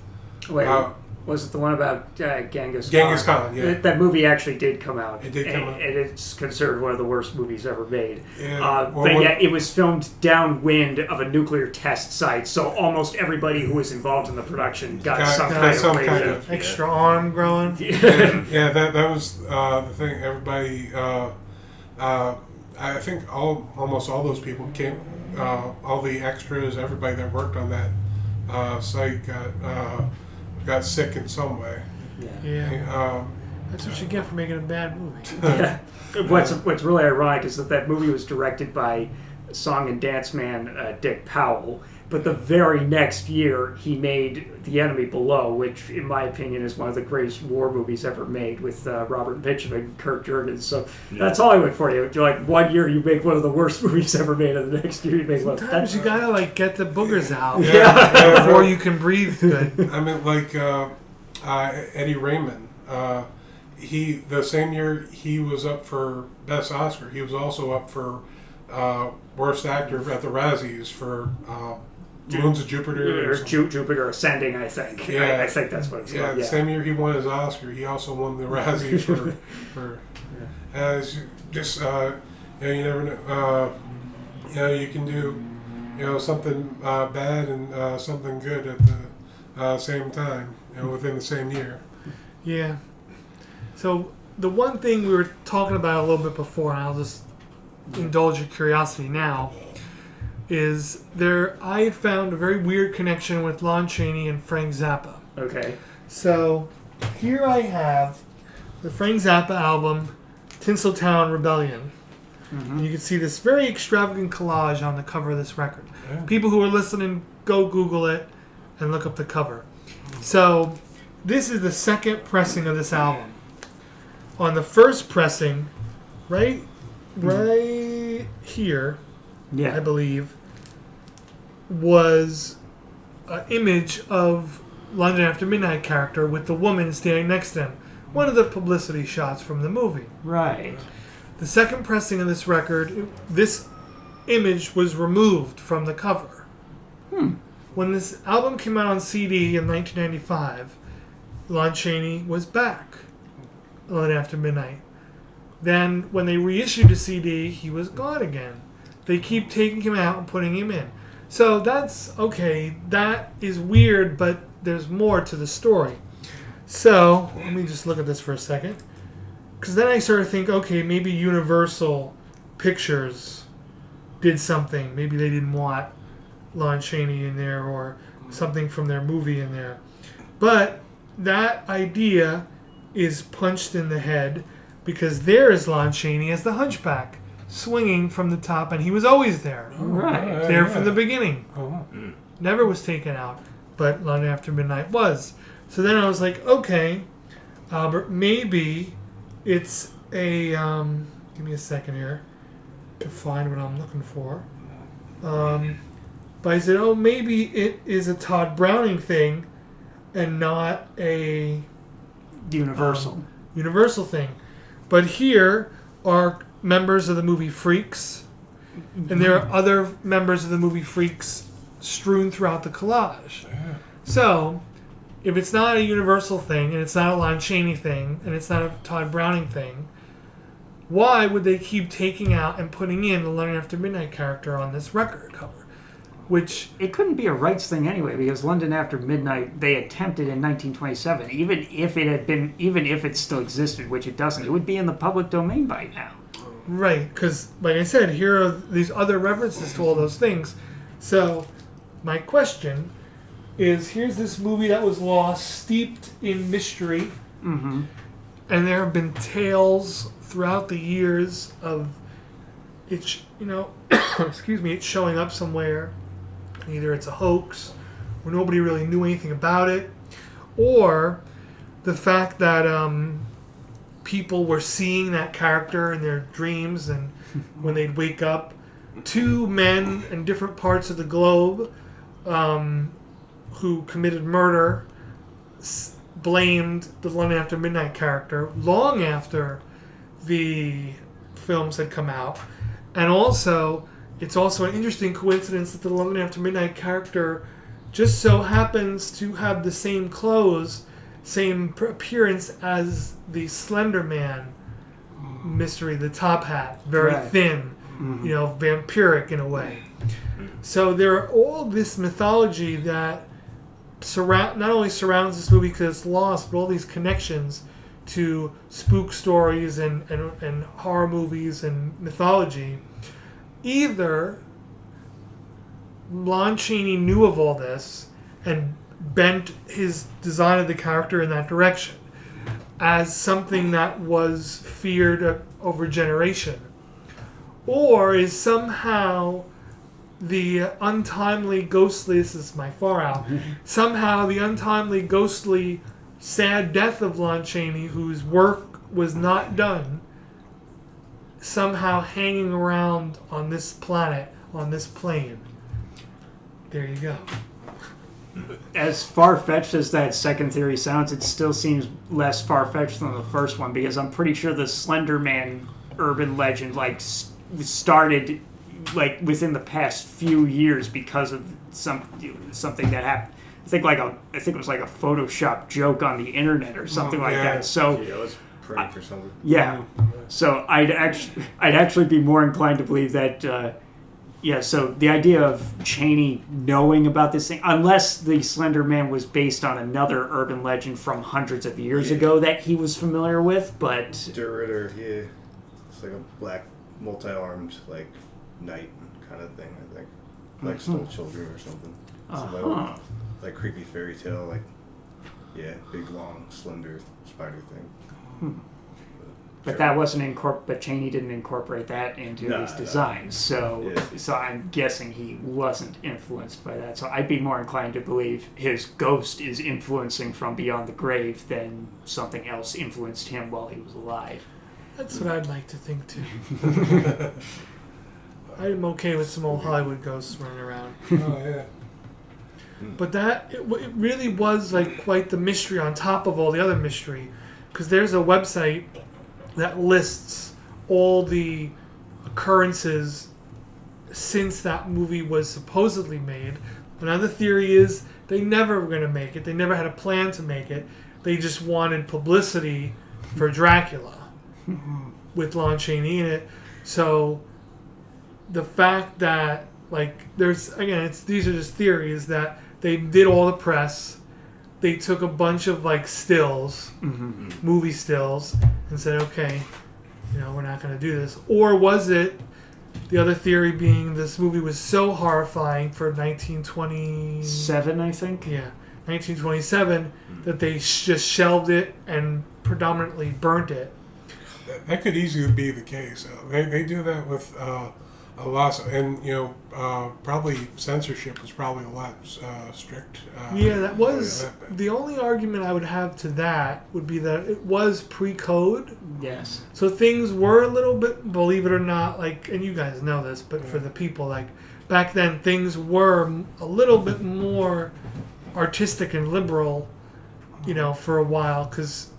Was it the one about Genghis Khan? Genghis Khan, yeah. That movie actually did come out. It did come out. And it's considered one of the worst movies ever made. Yeah. It was filmed downwind of a nuclear test site, so almost everybody who was involved in the production got some kind of extra arm growing. Yeah, that was the thing. Everybody, I think almost all those people came, all the extras, everybody that worked on that site got sick in some way. Yeah. That's what you get for making a bad movie. What's really ironic is that movie was directed by song and dance man Dick Powell, but the very next year he made The Enemy Below, which in my opinion is one of the greatest war movies ever made, with Robert Mitchum and Kirk Jurgens. So that's Hollywood for you. Like, one year you make one of the worst movies ever made, and the next year you make one. Sometimes you gotta like get the boogers out before you can breathe good. I mean, like Eddie Raymond. The same year he was up for Best Oscar, he was also up for Worst Actor at the Razzies for Moons of Jupiter. Jupiter Ascending, I think. Yeah. I think that's what it's called. The same year he won his Oscar, he also won the Razzie for just you never know. You can do something bad and something good at the same time. Within the same year. Yeah. So the one thing we were talking about a little bit before, and I'll just indulge your curiosity now, is I had found a very weird connection with Lon Chaney and Frank Zappa. Okay. So here I have the Frank Zappa album, Tinseltown Rebellion. And you can see this very extravagant collage on the cover of this record. Yeah. People who are listening, go Google it and look up the cover. So this is the second pressing of this album. On the first pressing, right here, I believe, was an image of London After Midnight character with the woman standing next to him. One of the publicity shots from the movie. Right. The second pressing of this record, this image was removed from the cover. When this album came out on CD in 1995, Lon Chaney was back. London After Midnight. Then, when they reissued the CD, he was gone again. They keep taking him out and putting him in. So that's okay. That is weird, but there's more to the story. So, let me just look at this for a second. Because then I started to think, okay, maybe Universal Pictures did something. Maybe they didn't want Lon Chaney in there or something from their movie in there. But that idea is punched in the head because there is Lon Chaney as the Hunchback swinging from the top, and he was always there. Right. There from the beginning. Never was taken out, but London After Midnight was. So then I was like, okay, Albert, maybe it's a, give me a second here to find what I'm looking for. But I said, oh, maybe it is a Todd Browning thing and not a Universal thing. But here are members of the movie Freaks, and there are other members of the movie Freaks strewn throughout the collage. Yeah. So, if it's not a Universal thing, and it's not a Lon Chaney thing, and it's not a Todd Browning thing, why would they keep taking out and putting in the London After Midnight character on this record cover? Which it couldn't be a rights thing anyway, because London After Midnight they attempted in 1927. Even if it still existed, which it doesn't, it would be in the public domain by now. Right, because like I said, here are these other references to all those things. So my question is: here's this movie that was lost, steeped in mystery, and there have been tales throughout the years of it. Excuse me, it's showing up somewhere. Either it's a hoax, or nobody really knew anything about it, or the fact that people were seeing that character in their dreams, and when they'd wake up, two men in different parts of the globe who committed murder blamed the London After Midnight character long after the films had come out. And also, it's also an interesting coincidence that the London After Midnight character just so happens to have the same clothes, same appearance as the Slender Man mystery, the top hat, very thin, vampiric in a way. So there are all this mythology that not only surrounds this movie because it's lost, but all these connections to spook stories and horror movies and mythology. Either Lon Chaney knew of all this and bent his design of the character in that direction as something that was feared over generation, or is somehow the untimely, ghostly, this is my far out, somehow the untimely, ghostly, sad death of Lon Chaney, whose work was not done, somehow hanging around on this planet, on this plane. There you go. As far-fetched as that second theory sounds, it still seems less far-fetched than the first one, because I'm pretty sure the Slender Man urban legend started within the past few years because of something that happened. I think it was like a Photoshop joke on the internet or something like that. So yeah, let's prank or something. Yeah. So I'd actually be more inclined to believe that Yeah, so the idea of Chaney knowing about this thing, unless the Slender Man was based on another urban legend from hundreds of years ago that he was familiar with, but... Der Ritter, yeah. It's like a black, multi-armed, like, knight kind of thing, I think. Like stole children or something. Some like creepy fairy tale, like, yeah, big, long, slender spider thing. But that wasn't but Chaney didn't incorporate that into his designs. So I'm guessing he wasn't influenced by that. So I'd be more inclined to believe his ghost is influencing from beyond the grave than something else influenced him while he was alive. That's what I'd like to think too. I'm okay with some old Hollywood ghosts running around. Oh yeah. But it really was like quite the mystery on top of all the other mystery, because there's a website that lists all the occurrences since that movie was supposedly made. Another theory is they never were going to make it. They never had a plan to make it. They just wanted publicity for Dracula with Lon Chaney in it. So the fact that, like, these are just theories that they did all the press. They took a bunch of, like, stills, movie stills, and said, okay, we're not going to do this. Or was it, the other theory being this movie was so horrifying for 1927, I think? Yeah, 1927, that they just shelved it and predominantly burnt it. That could easily be the case. They do that with a lot, and probably censorship was probably a lot strict. That was the only argument I would have to that would be that it was pre-code. Yes. So things were a little bit, believe it or not, like, and you guys know this, but for the people, like, back then things were a little bit more artistic and liberal, for a while, because...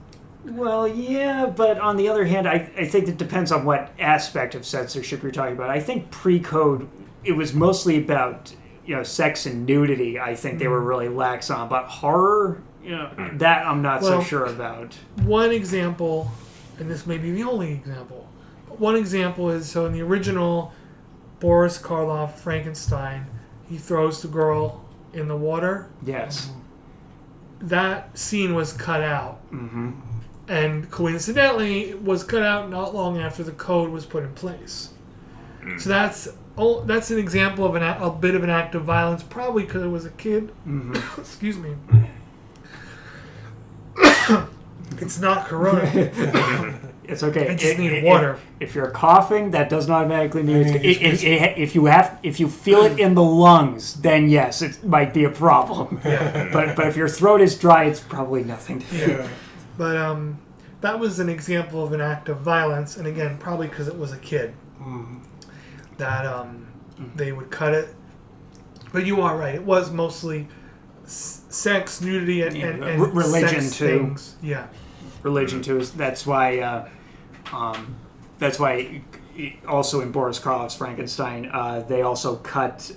Well, yeah, but on the other hand, I think it depends on what aspect of censorship you're talking about. I think pre-code, it was mostly about, sex and nudity. I think they were really lax on. But horror, that I'm not so sure about. One example, and this may be the only example, but one example is, so in the original Boris Karloff Frankenstein, he throws the girl in the water. Yes. That scene was cut out. Mm-hmm. And coincidentally, it was cut out not long after the code was put in place. So that's an example of a bit of an act of violence, probably because it was a kid. Mm-hmm. Excuse me. It's not corona. It's okay. I just need water. If you're coughing, that doesn't automatically mean if you feel it in the lungs, then yes, it might be a problem. Yeah. But if your throat is dry, it's probably nothing. Yeah. But that was an example of an act of violence, and again, probably because it was a kid, that they would cut it. But you are right; it was mostly sex, nudity, and religion sex too. Things. Yeah, religion too. That's why. Also in Boris Karloff's Frankenstein, they also cut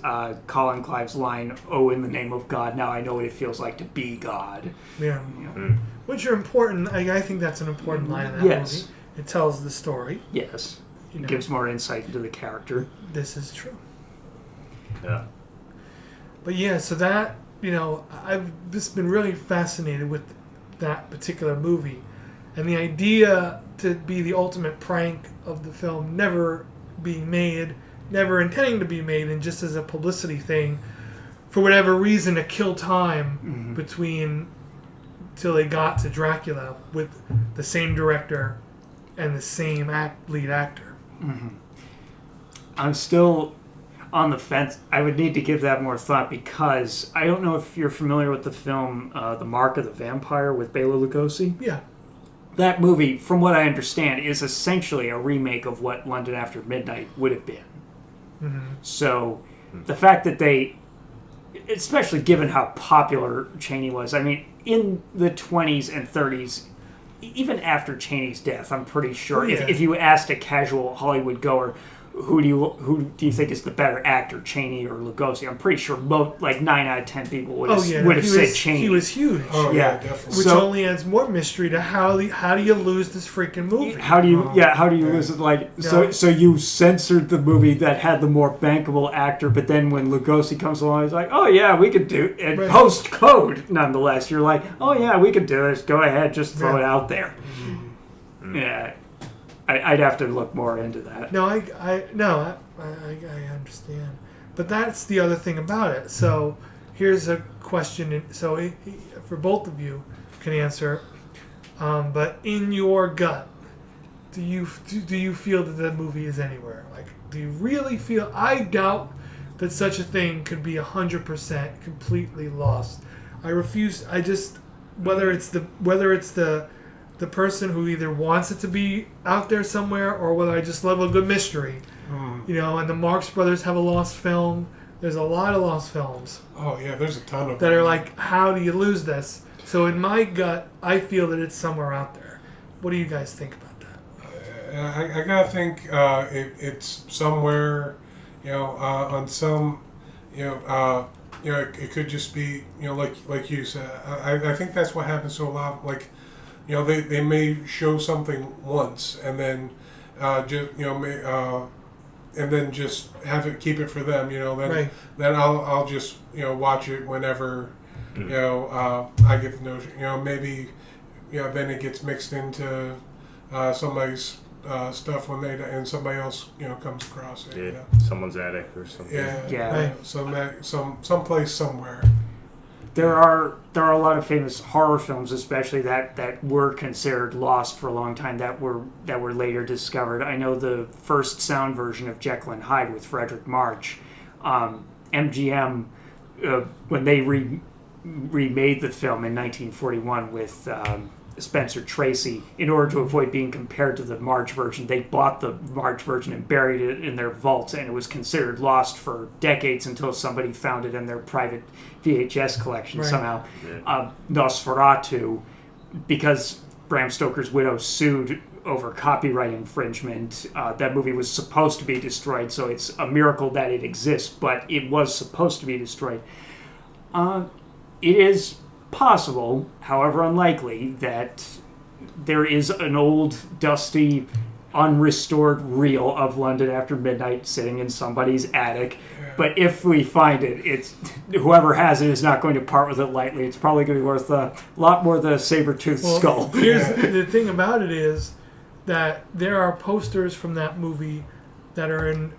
Colin Clive's line, "Oh, in the name of God, now I know what it feels like to be God." Yeah. Which are important. I think that's an important line in that movie. It tells the story. Yes. It gives more insight into the character. This is true. Yeah. But yeah, so that, I've just been really fascinated with that particular movie. And the idea to be the ultimate prank of the film never being made, never intending to be made, and just as a publicity thing, for whatever reason, to kill time between till they got to Dracula with the same director and the same lead actor. Mm-hmm. I'm still on the fence. I would need to give that more thought because I don't know if you're familiar with the film The Mark of the Vampire with Bela Lugosi. Yeah. That movie, from what I understand, is essentially a remake of what London After Midnight would have been. Mm-hmm. So the fact that they, especially given how popular Chaney was, I mean, in the 20s and 30s, even after Chaney's death, I'm pretty sure, if you asked a casual Hollywood goer, who do you think is the better actor, Chaney or Lugosi? I'm pretty sure 9 out of 10 people would have said Chaney. He was huge. Oh yeah, definitely. Which only adds more mystery to how do you lose this freaking movie? How do you lose it? So you censored the movie that had the more bankable actor, but then when Lugosi comes along, he's like, oh yeah, we could do it. And post code, nonetheless, you're like, oh yeah, we could do this. Go ahead, just throw it out there. Mm-hmm. Yeah. I'd have to look more into that. No, I understand, but that's the other thing about it. So here's a question. So for both of you can answer, but in your gut, do you feel that the movie is anywhere? Like, do you really feel? I doubt that such a thing could be 100% completely lost. I refuse. I just whether it's the person who either wants it to be out there somewhere or whether I just love a good mystery. And the Marx Brothers have a lost film. There's a lot of lost films. Oh yeah, there's a ton of that them. are like, how do you lose this? So in my gut, I feel that it's somewhere out there. What do you guys think about that? I gotta think it's somewhere, on some, it could just be, like you said. I think that's what happens to a lot. Like, they may show something once and then and then just keep it for them. Then I'll just watch it whenever I get the notion. Maybe then it gets mixed into somebody's stuff and somebody else comes across it. Someone's attic or something. Some place somewhere. There are a lot of famous horror films, especially that were considered lost for a long time, that were later discovered. I know the first sound version of Jekyll and Hyde with Frederick March, MGM, when they remade the film in 1941 with Spencer Tracy, in order to avoid being compared to the March version, they bought the March version and buried it in their vaults, and it was considered lost for decades until somebody found it in their private VHS collection somehow. Nosferatu, because Bram Stoker's widow sued over copyright infringement, that movie was supposed to be destroyed, so it's a miracle that it exists, but it was supposed to be destroyed. It is possible, however unlikely, that there is an old, dusty, unrestored reel of London After Midnight sitting in somebody's attic. But if we find it, whoever has it is not going to part with it lightly. It's probably going to be worth a lot more than a saber-toothed skull. Here's the thing about it is that there are posters from that movie that are in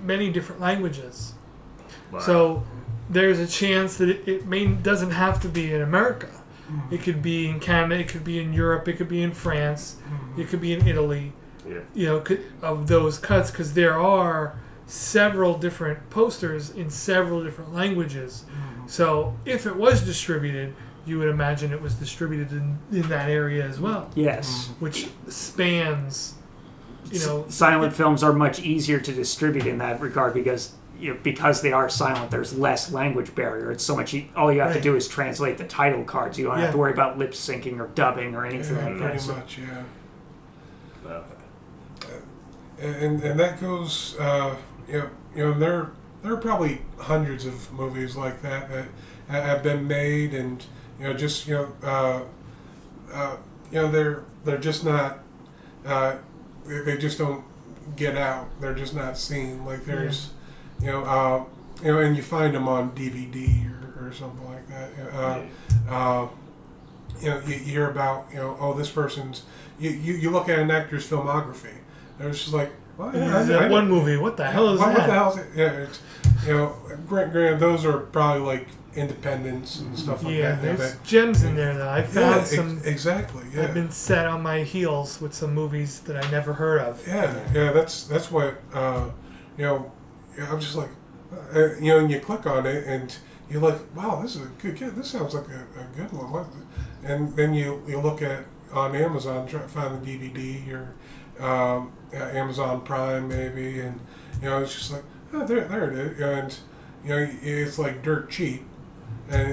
many different languages. Wow. So there's a chance that it doesn't have to be in America. Mm-hmm. It could be in Canada, it could be in Europe, it could be in France, it could be in Italy. Of those cuts, because there are several different posters in several different languages. Mm-hmm. So if it was distributed, you would imagine it was distributed in that area as well. Yes. Which spans, Silent films are much easier to distribute in that regard because they are silent, there's less language barrier. It's so much. All you have to do is translate the title cards. You don't have to worry about lip syncing or dubbing or anything like that. Pretty much, and that goes. There are probably hundreds of movies like that have been made, and they're just not. They just don't get out. They're just not seen. Like there's. And you find them on DVD or something like that. You hear about, this person's. You look at an actor's filmography. It's just like, well, that one movie. What the hell is that? What the hell is it? Yeah, it's granted, those are probably like independents and stuff like that. Yeah, there's gems in there though. I found some. Exactly. Yeah. I've been set on my heels with some movies that I never heard of. Yeah. That's what I'm just like, and you click on it, and you're like, wow, this is a good kid. This sounds like a good one. And then you look at on Amazon, try to find the DVD or Amazon Prime maybe, and it's just like, oh, there it is, and it's like dirt cheap, and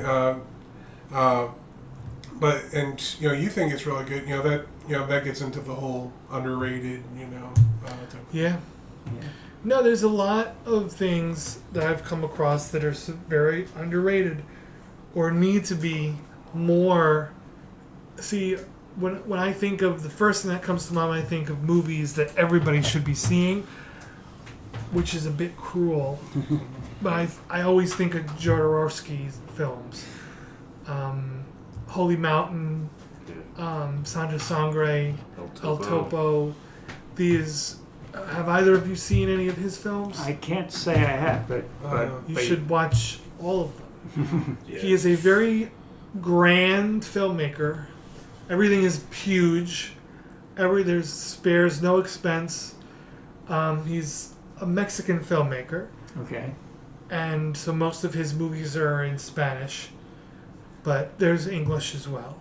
you think it's really good. That gets into the whole underrated. Yeah. No, there's a lot of things that I've come across that are very underrated or need to be more. See, when I think of the first thing that comes to mind, I think of movies that everybody should be seeing, which is a bit cruel. But I always think of Jodorowsky's films. Holy Mountain, Santa Sangre, El Topo. These, have either of you seen any of his films? I can't say I have, but you should watch all of them. He is a very grand filmmaker. Everything is huge. There's spares no expense. He's a Mexican filmmaker. Okay. And so most of his movies are in Spanish, but there's English as well.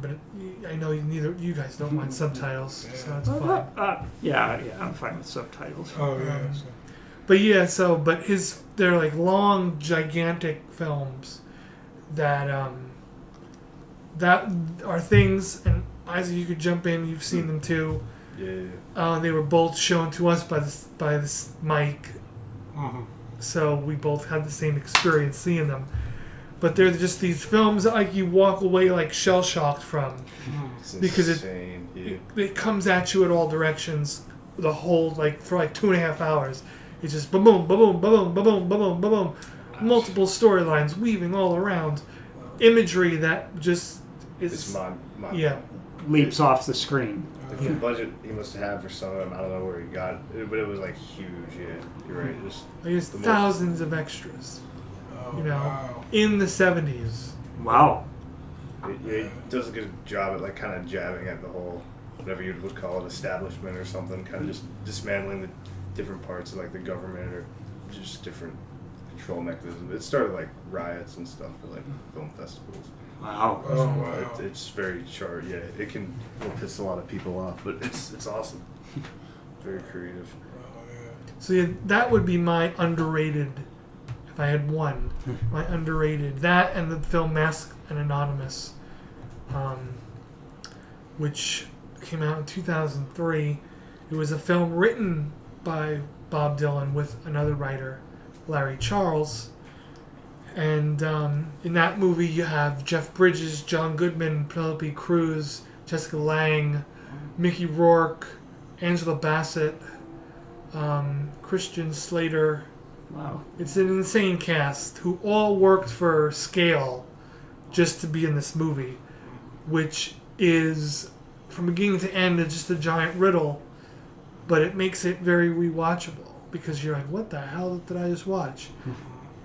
But I know neither you guys don't want subtitles, so that's fine. Yeah, I'm fine with subtitles. Oh yeah. But they're like long, gigantic films that are things. And Isaac, you could jump in. You've seen them too. Yeah. They were both shown to us by this mic, so we both had the same experience seeing them. But they're just these films that like you walk away like shell shocked from, because it comes at you at all directions. The whole for 2.5 hours, it's just boom, boom, boom, boom, boom, boom, boom, boom, multiple storylines weaving all around, imagery that just is leaps off the screen. The budget he must have for some of them, I don't know where he got it, but it was huge. Yeah, you're right. There's thousands of extras. In the 70s. Wow. It does a good job at kind of jabbing at the whole, whatever you would call it, establishment or something, kind of just dismantling the different parts of the government or just different control mechanisms. It started riots and stuff for film festivals. Wow. Wow. It's very sharp. Yeah, it can piss a lot of people off, but it's awesome. Very creative. So that would be my underrated. I had one, my underrated, that and the film Mask and Anonymous, which came out in 2003. It was a film written by Bob Dylan with another writer, Larry Charles. And in that movie you have Jeff Bridges, John Goodman, Penelope Cruz, Jessica Lange, Mickey Rourke, Angela Bassett, Christian Slater. Wow. It's an insane cast who all worked for scale just to be in this movie, which is, from beginning to end, it's just a giant riddle, but it makes it very rewatchable because you're like, what the hell did I just watch?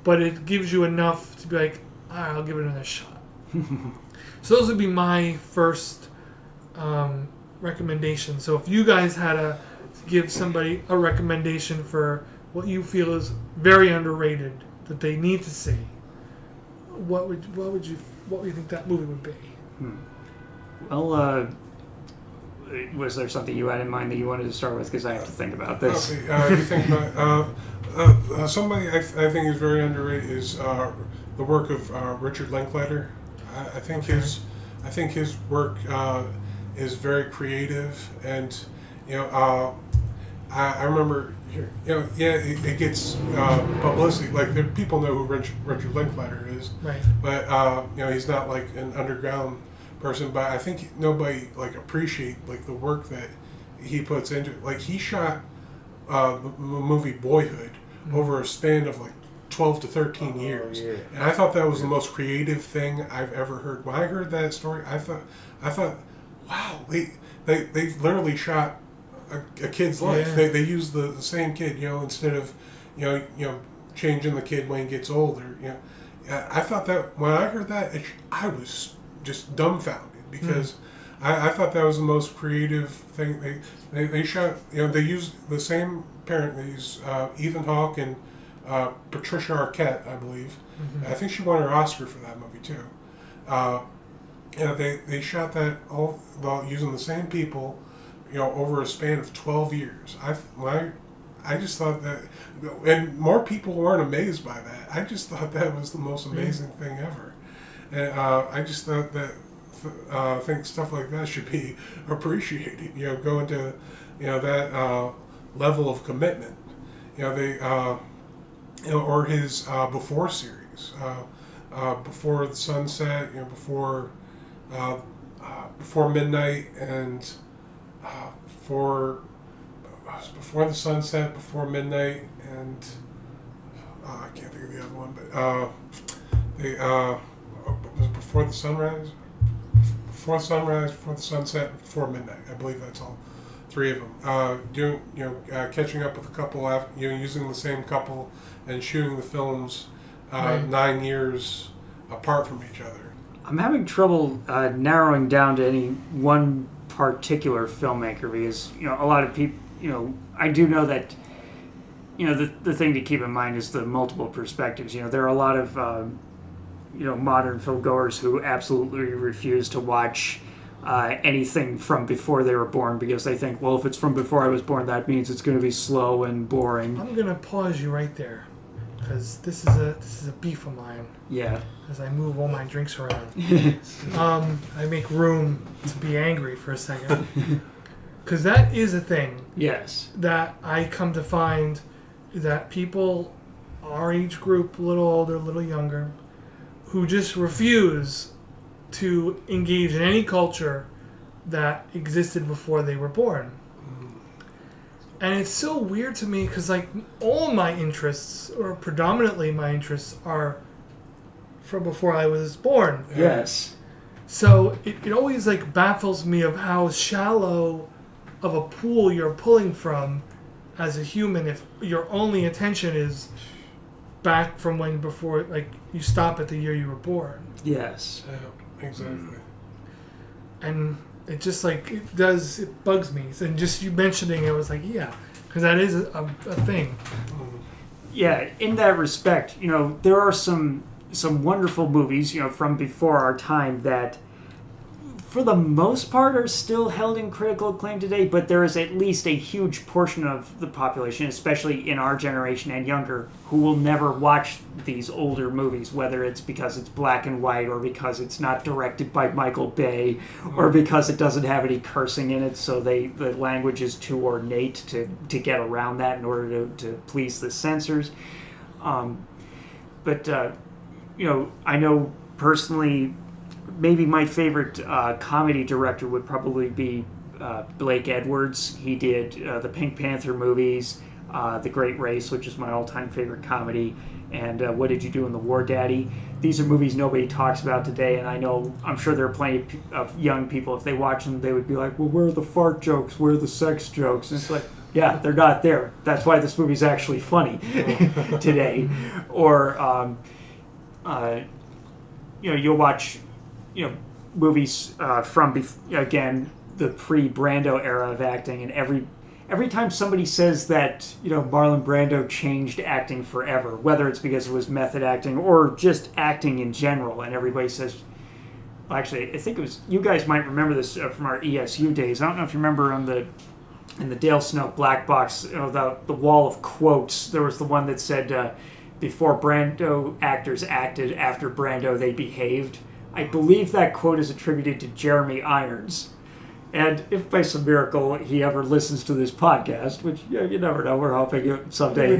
But it gives you enough to be like, all right, I'll give it another shot. So those would be my first recommendations. So if you guys had to give somebody a recommendation for what you feel is very underrated that they need to see, what would you think that movie would be? Well, was there something you had in mind that you wanted to start with? Because I have to think about this. Okay, you think about somebody I think is very underrated is the work of Richard Linklater. I think his work is very creative, and I remember. It gets publicity. People know who Richard Linklater is, right? But he's not an underground person. But I think nobody appreciate the work that he puts into it. He shot the movie Boyhood over a span of 12 to 13 years, and I thought that was the most creative thing I've ever heard. When I heard that story, I thought, wow, they literally shot a kid's life. Yeah. They use the same kid, instead of changing the kid when he gets older. I thought that when I heard that, I was just dumbfounded because I thought that was the most creative thing. They shot. They used the same parent. They used Ethan Hawke and Patricia Arquette, I believe. Mm-hmm. I think she won her Oscar for that movie too. They shot that all while using the same people. Over a span of 12 years. I just thought that, and more people weren't amazed by that. I just thought that was the most amazing thing ever. And I just thought that, I think stuff like that should be appreciated. Going to, that level of commitment. Or his Before series, Before the Sunset, before midnight, and before the sunset, before midnight, and I can't think of the other one, but was it before the sunrise, before the sunset, and before midnight. I believe that's all three of them. Catching up with a couple after, using the same couple and shooting the films 9 years apart from each other. I'm having trouble narrowing down to any one particular filmmaker because a lot of people. I do know that. The thing to keep in mind is the multiple perspectives. There are a lot of modern filmgoers who absolutely refuse to watch anything from before they were born because they think, well, if it's from before I was born, that means it's going to be slow and boring. I'm going to pause you right there because this is a beef of mine. Yeah. As I move all my drinks around, I make room to be angry for a second because that is a thing. Yes. That I come to find that people, our age group, a little older, a little younger, who just refuse to engage in any culture that existed before they were born. And it's so weird to me because all my interests, or predominantly my interests, are from before I was born. Yes. So it always baffles me of how shallow of a pool you're pulling from as a human if your only attention is back from before you stop at the year you were born. Yes. Yeah, exactly. And it just it bugs me. And just you mentioning it was because that is a thing. Yeah, in that respect, there are some wonderful movies, from before our time that for the most part are still held in critical acclaim today, but there is at least a huge portion of the population, especially in our generation and younger, who will never watch these older movies, whether it's because it's black and white or because it's not directed by Michael Bay or because it doesn't have any cursing in it, so the language is too ornate to get around that in order to please the censors. But I know personally maybe my favorite comedy director would probably be Blake Edwards. He did the Pink Panther movies, The Great Race, which is my all-time favorite comedy, and What Did You Do in the War, Daddy? These are movies nobody talks about today, and I'm sure there are plenty of young people, if they watch them, they would be like, well, where are the fart jokes? Where are the sex jokes? And it's yeah, they're not there. That's why this movie's actually funny today. Or, you'll watch movies from the pre-Brando era of acting, and every time somebody says that Marlon Brando changed acting forever, whether it's because it was method acting or just acting in general, and everybody says, actually, I think it was, you guys might remember this from our ESU days. I don't know if you remember in the Dale Snow Black Box, the wall of quotes. There was the one that said, "Before Brando actors acted, after Brando they behaved." I believe that quote is attributed to Jeremy Irons. And if by some miracle he ever listens to this podcast, which you never know, we're hoping someday.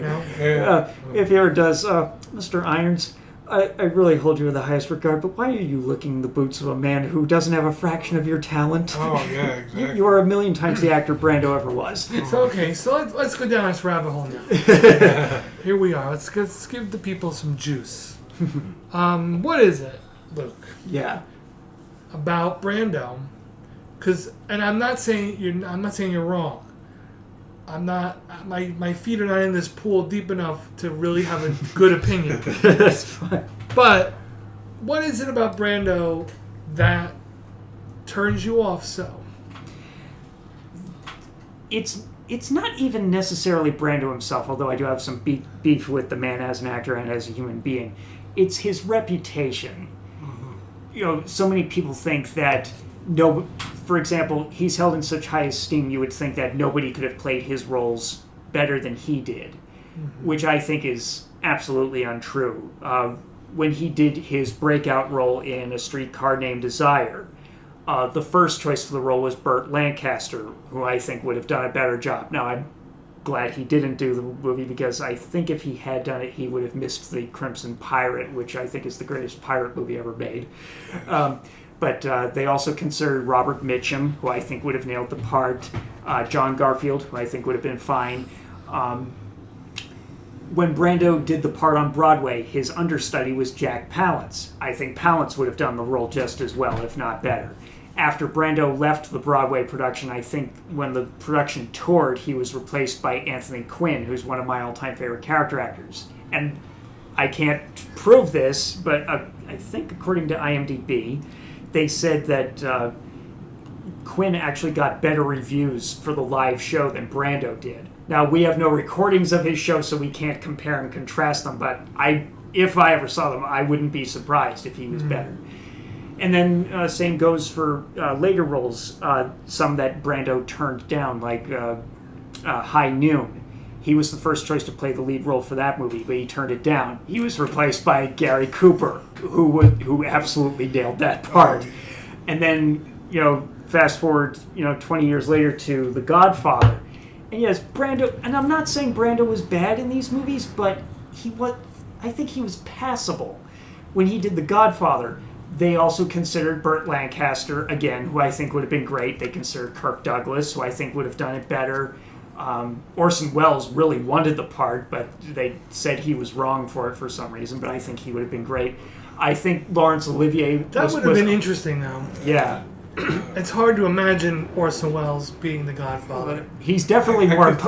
If he ever does, Mr. Irons, I really hold you in the highest regard, but why are you licking the boots of a man who doesn't have a fraction of your talent? Oh, yeah, exactly. You are a million times the actor Brando ever was. So let's go down this rabbit hole now. Here we are. Let's give the people some juice. What is it, Luke? Yeah. About Brando? And I'm not saying you're wrong. I'm not. My feet are not in this pool deep enough to really have a good opinion. That's fine. But what is it about Brando that turns you off so? It's not even necessarily Brando himself, although I do have some beef with the man as an actor and as a human being. It's his reputation. Mm-hmm. So many people think that for example, he's held in such high esteem, you would think that nobody could have played his roles better than he did, mm-hmm. which I think is absolutely untrue. When he did his breakout role in A Streetcar Named Desire, the first choice for the role was Burt Lancaster, who I think would have done a better job. Now, glad he didn't do the movie, because I think if he had done it, he would have missed the Crimson Pirate, which I think is the greatest pirate movie ever made. But they also considered Robert Mitchum, who I think would have nailed the part, John Garfield, who I think would have been fine. When Brando did the part on Broadway, his understudy was Jack Palance. I think Palance would have done the role just as well, if not better. After Brando left the Broadway production, I think when the production toured, he was replaced by Anthony Quinn, who's one of my all-time favorite character actors. And I can't prove this, but I think according to IMDb, they said that Quinn actually got better reviews for the live show than Brando did. Now, we have no recordings of his show, so we can't compare and contrast them, but if I ever saw them, I wouldn't be surprised if he was better. And then same goes for later roles, some that Brando turned down, like High Noon. He was the first choice to play the lead role for that movie, but he turned it down. He was replaced by Gary Cooper, who absolutely nailed that part. And then, fast forward, 20 years later to The Godfather. And yes, Brando, and I'm not saying Brando was bad in these movies, but I think he was passable. When he did The Godfather, they also considered Burt Lancaster, again, who I think would have been great. They considered Kirk Douglas, who I think would have done it better. Orson Welles really wanted the part, but they said he was wrong for it for some reason, but I think he would have been great. I think Laurence Olivier That would have been interesting, though. Yeah. It's hard to imagine Orson Welles being the Godfather. He's definitely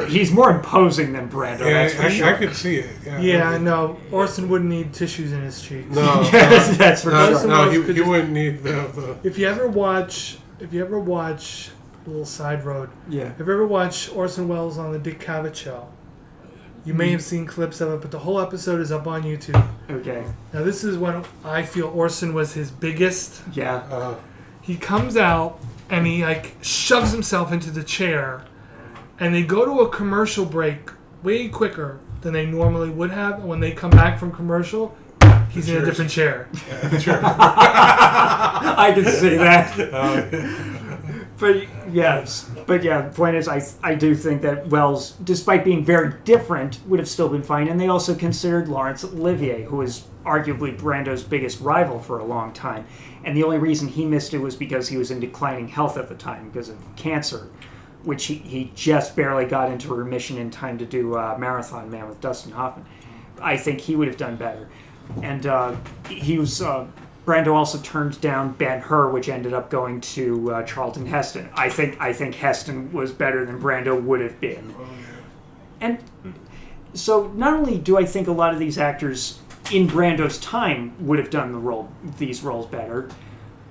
he's more imposing than Brando. Yeah, that's for sure. I could see it. Yeah, no, Orson wouldn't need tissues in his cheeks. No, that's for sure. No, he wouldn't need the. If you ever watch, a little side road. Yeah. If you ever watch Orson Welles on the Dick Cavett Show, you may have seen clips of it, but the whole episode is up on YouTube. Okay. Now this is when I feel Orson was his biggest. Yeah. He comes out and he shoves himself into the chair, and they go to a commercial break way quicker than they normally would have. And when they come back from commercial, he's in a different chair. Yeah, sure. I can see that. But the point is, I do think that Wells, despite being very different, would have still been fine. And they also considered Laurence Olivier, who was arguably Brando's biggest rival for a long time. And the only reason he missed it was because he was in declining health at the time because of cancer, which he just barely got into remission in time to do Marathon Man with Dustin Hoffman. I think he would have done better. And Brando also turned down Ben-Hur, which ended up going to Charlton Heston. I think Heston was better than Brando would have been. And so not only do I think a lot of these actors in Brando's time would have done these roles better,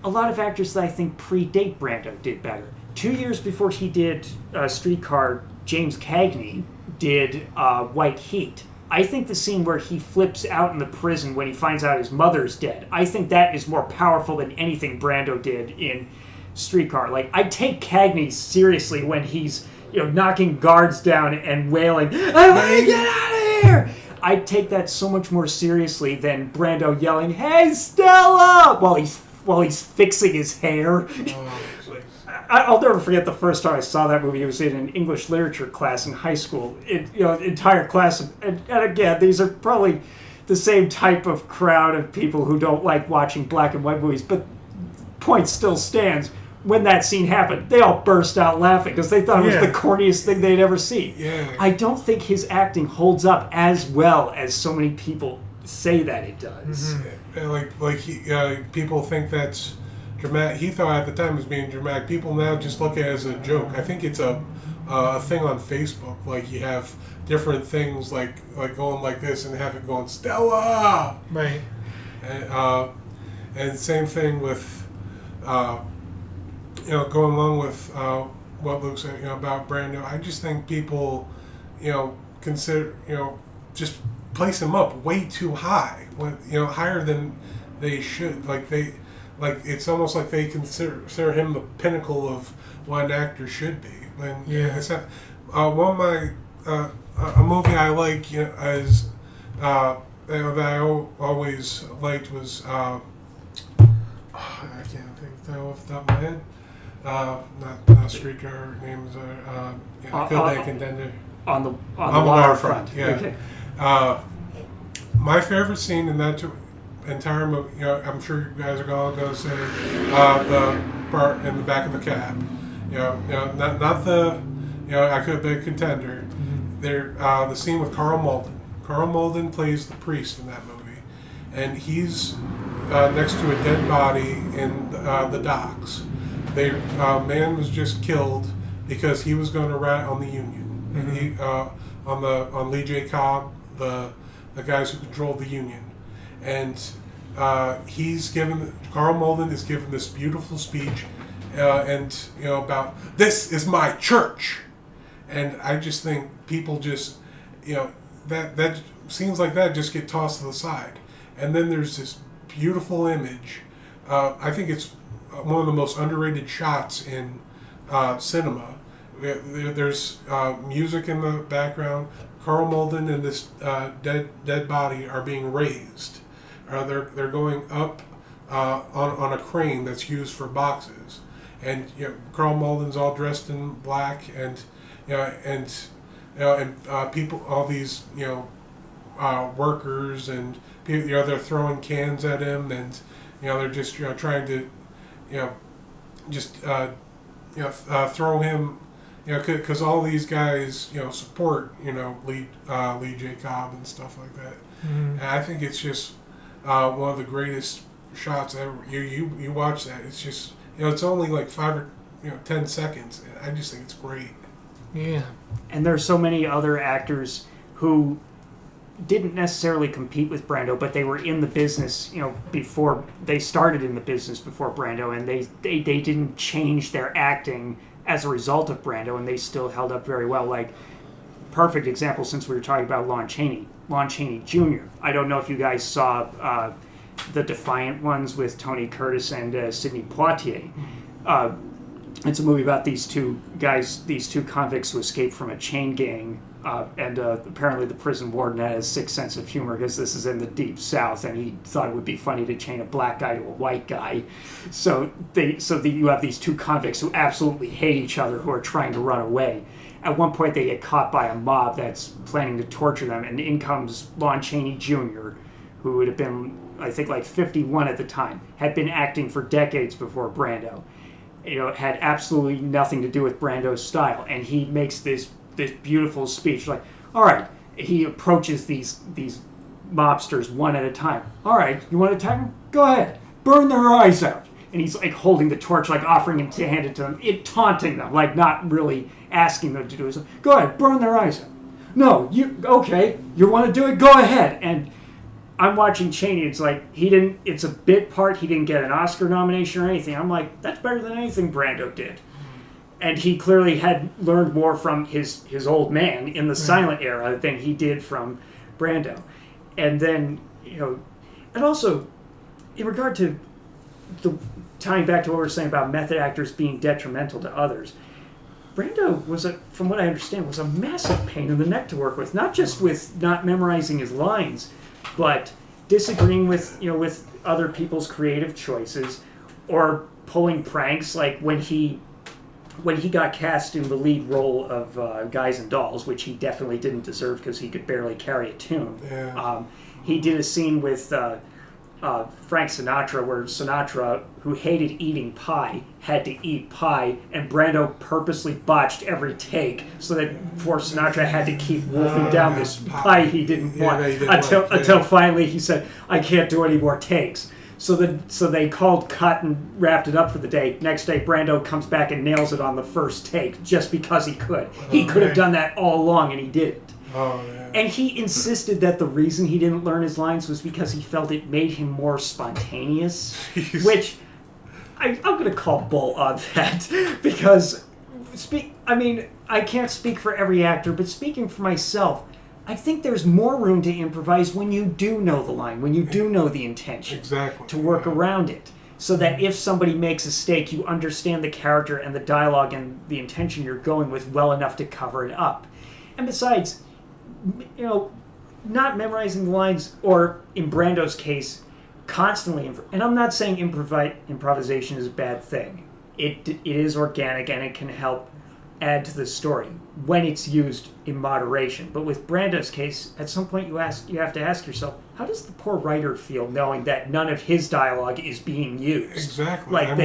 a lot of actors that I think predate Brando did better. 2 years before he did Streetcar, James Cagney did White Heat. I think the scene where he flips out in the prison when he finds out his mother's dead, I think that is more powerful than anything Brando did in Streetcar. I take Cagney seriously when he's knocking guards down and wailing, "I want to get out of here!" I take that so much more seriously than Brando yelling, "Hey, Stella!" while he's fixing his hair. I'll never forget the first time I saw that movie. It was in an English literature class in high school. Entire class, and again, these are probably the same type of crowd of people who don't like watching black and white movies. But point still stands. When that scene happened, they all burst out laughing because they thought it was the corniest thing they'd ever seen. Yeah. I don't think his acting holds up as well as so many people say that it does. Mm-hmm. People think that's dramatic. He thought at the time it was being dramatic. People now just look at it as a joke. I think it's a thing on Facebook. You have different things like going like this and have it going Stella. Right. And same thing with going along with what Luke said about Brando. I just think people consider just place him up way too high, higher than they should. It's almost like they consider him the pinnacle of what an actor should be. And it's not, one of my a movie I like is that I always liked was I can't think of that off the top of my head. Not Streetcar. Names are Good Day Contender. on the waterfront. Yeah. Okay. My favorite scene in that entire movie, I'm sure you guys are all going to say the part in the back of the cab. Not the, I could be a contender. The scene with Carl Malden. Carl Malden plays the priest in that movie, and he's next to a dead body in the docks. Man was just killed because he was going to rat on the Union, and he on Lee J. Cobb, the guys who controlled the Union, and Carl Malden is given this beautiful speech, about this is my church, and I just think people just, that scenes like that just get tossed to the side, and then there's this beautiful image. I think it's one of the most underrated shots in cinema. There's music in the background. Carl Malden and this dead body are being raised. They're going up on a crane that's used for boxes, and Carl Malden's all dressed in black, and people, all these workers, and they're throwing cans at him, and they're just trying to throw him, because all these guys support Lee J. Cobb and stuff like that. And I think it's just one of the greatest shots ever. You watch that, it's just it's only like 5 or 10 seconds, and I just think it's great. Yeah. And there's so many other actors who didn't necessarily compete with Brando, but they were in the business, before they started in the business before Brando, and they didn't change their acting as a result of Brando, and they still held up very well. Like, perfect example, since we were talking about Lon Chaney Jr. I don't know if you guys saw The Defiant Ones with Tony Curtis and Sidney Poitier. It's a movie about these two convicts who escaped from a chain gang, and apparently the prison warden had a sick sense of humor, because this is in the deep South, and he thought it would be funny to chain a black guy to a white guy. So you have these two convicts who absolutely hate each other, who are trying to run away. At one point, they get caught by a mob that's planning to torture them, and in comes Lon Chaney Jr., who would have been, I think, like 51 at the time, had been acting for decades before Brando. Had absolutely nothing to do with Brando's style, and he makes this beautiful speech, like, all right, he approaches these mobsters one at a time. All right, you want to attack them? Go ahead, burn their eyes out. And he's like holding the torch, like offering him to hand it to them, taunting them, like not really asking them to do it. So, go ahead, burn their eyes out. No, you want to do it? Go ahead. And I'm watching Chaney. It's like it's a bit part. He didn't get an Oscar nomination or anything. I'm like, that's better than anything Brando did. And he clearly had learned more from his old man in the silent era than he did from Brando. And then, and also, in regard to tying back to what we were saying about method actors being detrimental to others, Brando from what I understand, was a massive pain in the neck to work with. Not just with not memorizing his lines, but disagreeing with other people's creative choices, or pulling pranks, like when he got cast in the lead role of Guys and Dolls, which he definitely didn't deserve because he could barely carry a tune. Yeah. He did a scene with Frank Sinatra, where Sinatra, who hated eating pie, had to eat pie, and Brando purposely botched every take so that poor Sinatra had to keep wolfing down this pie he didn't want, until finally he said, I can't do any more takes. So they called cut and wrapped it up for the day. Next day, Brando comes back and nails it on the first take just because he could. He could have done that all along, and he didn't. Oh, yeah. And he insisted that the reason he didn't learn his lines was because he felt it made him more spontaneous, which I'm going to call bull on that, because I can't speak for every actor, but speaking for myself, I think there's more room to improvise when you do know the line, when you do know the intention, exactly, to work around it, so that if somebody makes a mistake, you understand the character and the dialogue and the intention you're going with well enough to cover it up. And besides, not memorizing the lines, or in Brando's case, constantly, and I'm not saying improvisation is a bad thing. It is organic, and it can help add to the story when it's used in moderation. But with Brando's case, at some point you have to ask yourself, how does the poor writer feel knowing that none of his dialogue is being used? Exactly. Like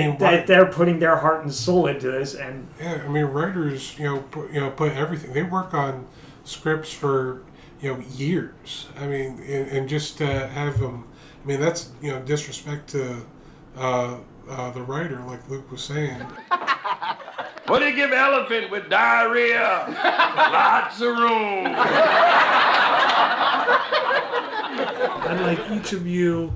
they're putting their heart and soul into this, and yeah, I mean, writers, put everything. They work on scripts for years. I mean, and just to have them. I mean, that's disrespect to the writer, like Luke was saying. What do you give an elephant with diarrhea? Lots of room. I'd like each of you,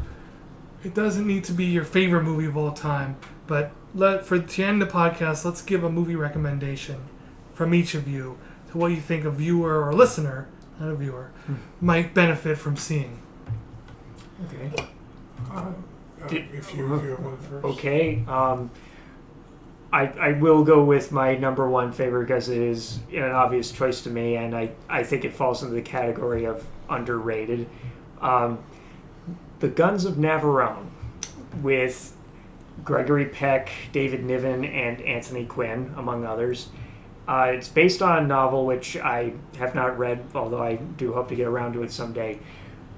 it doesn't need to be your favorite movie of all time, but to end the podcast, let's give a movie recommendation from each of you to what you think a viewer or listener, not a viewer, might benefit from seeing. okay. If you have one first. Okay. I will go with my number one favorite because it is an obvious choice to me, and I think it falls into the category of underrated. The Guns of Navarone with Gregory Peck, David Niven, and Anthony Quinn, among others. It's based on a novel which I have not read, although I do hope to get around to it someday.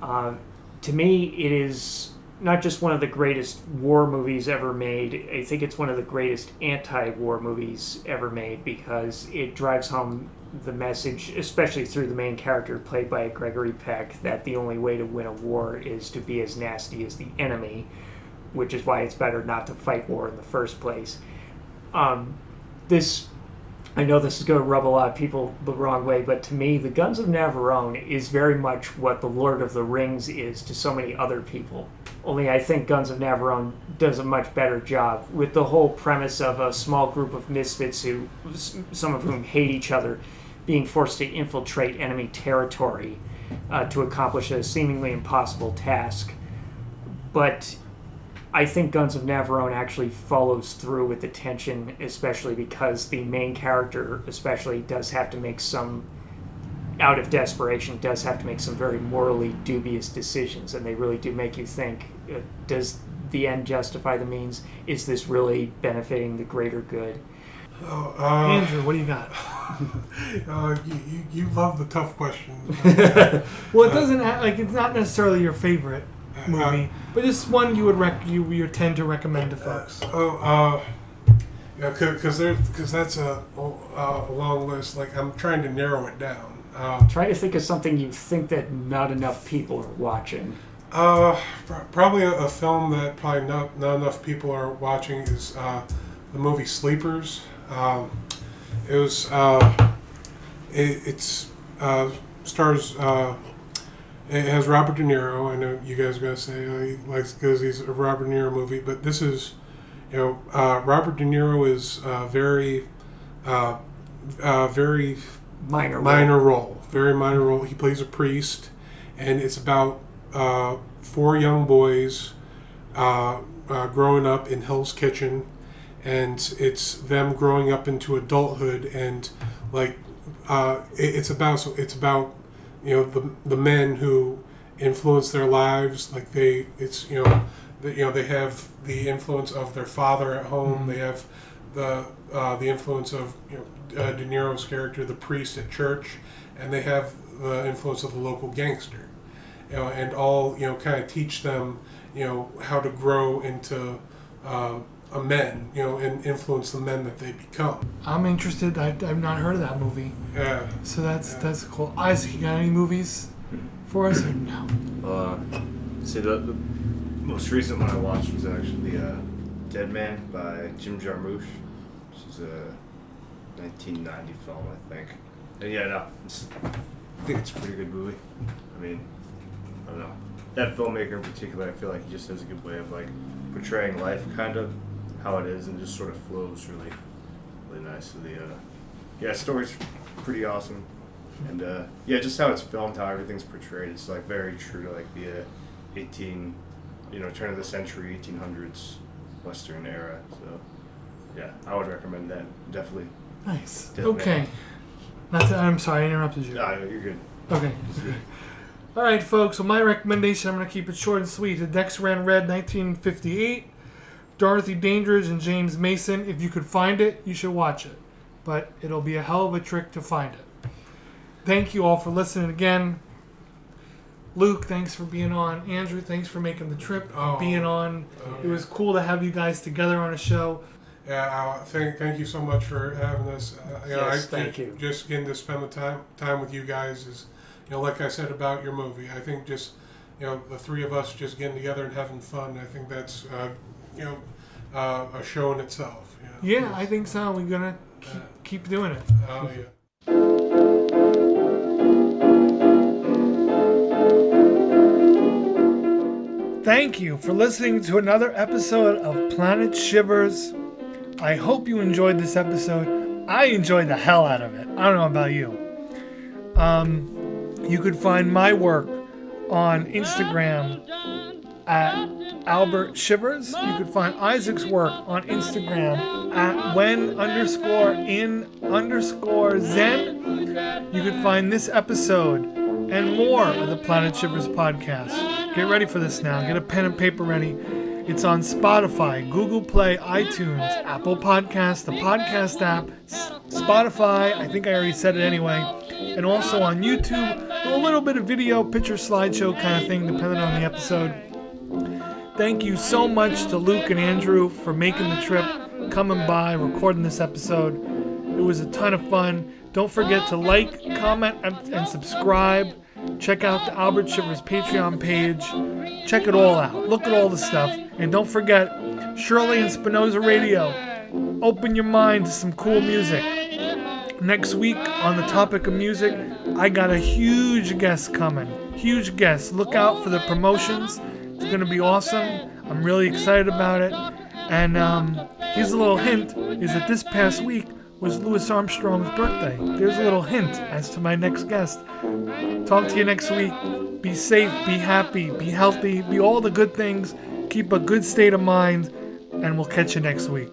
To me, it is not just one of the greatest war movies ever made. I think it's one of the greatest anti-war movies ever made because it drives home the message, especially through the main character played by Gregory Peck, that the only way to win a war is to be as nasty as the enemy, which is why it's better not to fight war in the first place. I know this is going to rub a lot of people the wrong way, but to me, The Guns of Navarone is very much what The Lord of the Rings is to so many other people. Only I think Guns of Navarone does a much better job with the whole premise of a small group of misfits who, some of whom hate each other, being forced to infiltrate enemy territory to accomplish a seemingly impossible task. But I think Guns of Navarone actually follows through with the tension, especially because the main character especially does have to make some, out of desperation, does have to make some very morally dubious decisions, and they really do make you think, does the end justify the means? Is this really benefiting the greater good? Andrew, what do you got? You love the tough questions. Well, it doesn't it's not necessarily your favorite movie, but just one you would you tend to recommend to folks. Because that's a long list. Like, I'm trying to narrow it down. Try to think of something you think that not enough people are watching. Probably a film that probably not enough people are watching is the movie Sleepers. It was stars. It has Robert De Niro. I know you guys are gonna say he likes because he's a Robert De Niro movie, but this is, Robert De Niro is very minor role. Very minor role. He plays a priest, and it's about 4 young boys growing up in Hell's Kitchen, and it's them growing up into adulthood, and it's about the men who influence their lives. Like they have the influence of their father at home. Mm-hmm. They have the influence of De Niro's character, the priest at church, and they have the influence of the local gangster. And all kind of teach them how to grow into men, and influence the men that they become. I'm interested. I've not heard of that movie. Yeah. So that's cool. Isaac, you got any movies for us or no? See, the most recent one I watched was actually Dead Man by Jim Jarmusch, which is a 1990 film, I think. And I think it's a pretty good movie. I mean, I don't know. That filmmaker in particular, I feel like he just has a good way of portraying life, kind of how it is, and just sort of flows really, really nice. So the story's pretty awesome, and just how it's filmed, how everything's portrayed. It's very true to the turn of the century, 1800s Western era. So yeah, I would recommend that definitely. Nice. Definitely. Okay. I'm sorry, I interrupted you. No, you're good. Okay. All right, folks. So my recommendation, I'm going to keep it short and sweet. The Decks Ran Red, 1958. Dorothy Dandridge and James Mason. If you could find it, you should watch it. but it'll be a hell of a trick to find it. Thank you all for listening again. Luke, thanks for being on. Andrew, thanks for making the trip, being on. It was cool to have you guys together on a show. Yeah, thank you so much for having us. Thank you. Just getting to spend the time with you guys is, like I said about your movie. I think just, the three of us just getting together and having fun. I think that's, a show in itself. Yeah, I think so. We're gonna keep doing it. Oh yeah. Thank you for listening to another episode of Planet Shivers. I hope you enjoyed this episode. I enjoyed the hell out of it. I don't know about you. You could find my work on Instagram at Albert Shivers. You could find Isaac's work on Instagram at when_zen_zen. You could find this episode and more of the Planet Shivers podcast. Get ready for this now. Get a pen and paper ready. It's on Spotify, Google Play, iTunes, Apple Podcasts, the podcast app, Spotify, I think I already said it anyway, and also on YouTube, a little bit of video, picture, slideshow kind of thing, depending on the episode. Thank you so much to Luke and Andrew for making the trip, coming by, recording this episode. It was a ton of fun. Don't forget to like, comment, and subscribe. Check out the Albert Shivers Patreon page. Check it all out. Look at all the stuff. And don't forget, Shirley and Spinoza Radio. Open your mind to some cool music. Next week, on the topic of music, I got a huge guest coming. Huge guest. Look out for the promotions. It's going to be awesome. I'm really excited about it. And here's a little hint, is that this past week was Louis Armstrong's birthday. There's a little hint as to my next guest. Talk to you next week. Be safe, be happy, be healthy, be all the good things. Keep a good state of mind, and we'll catch you next week.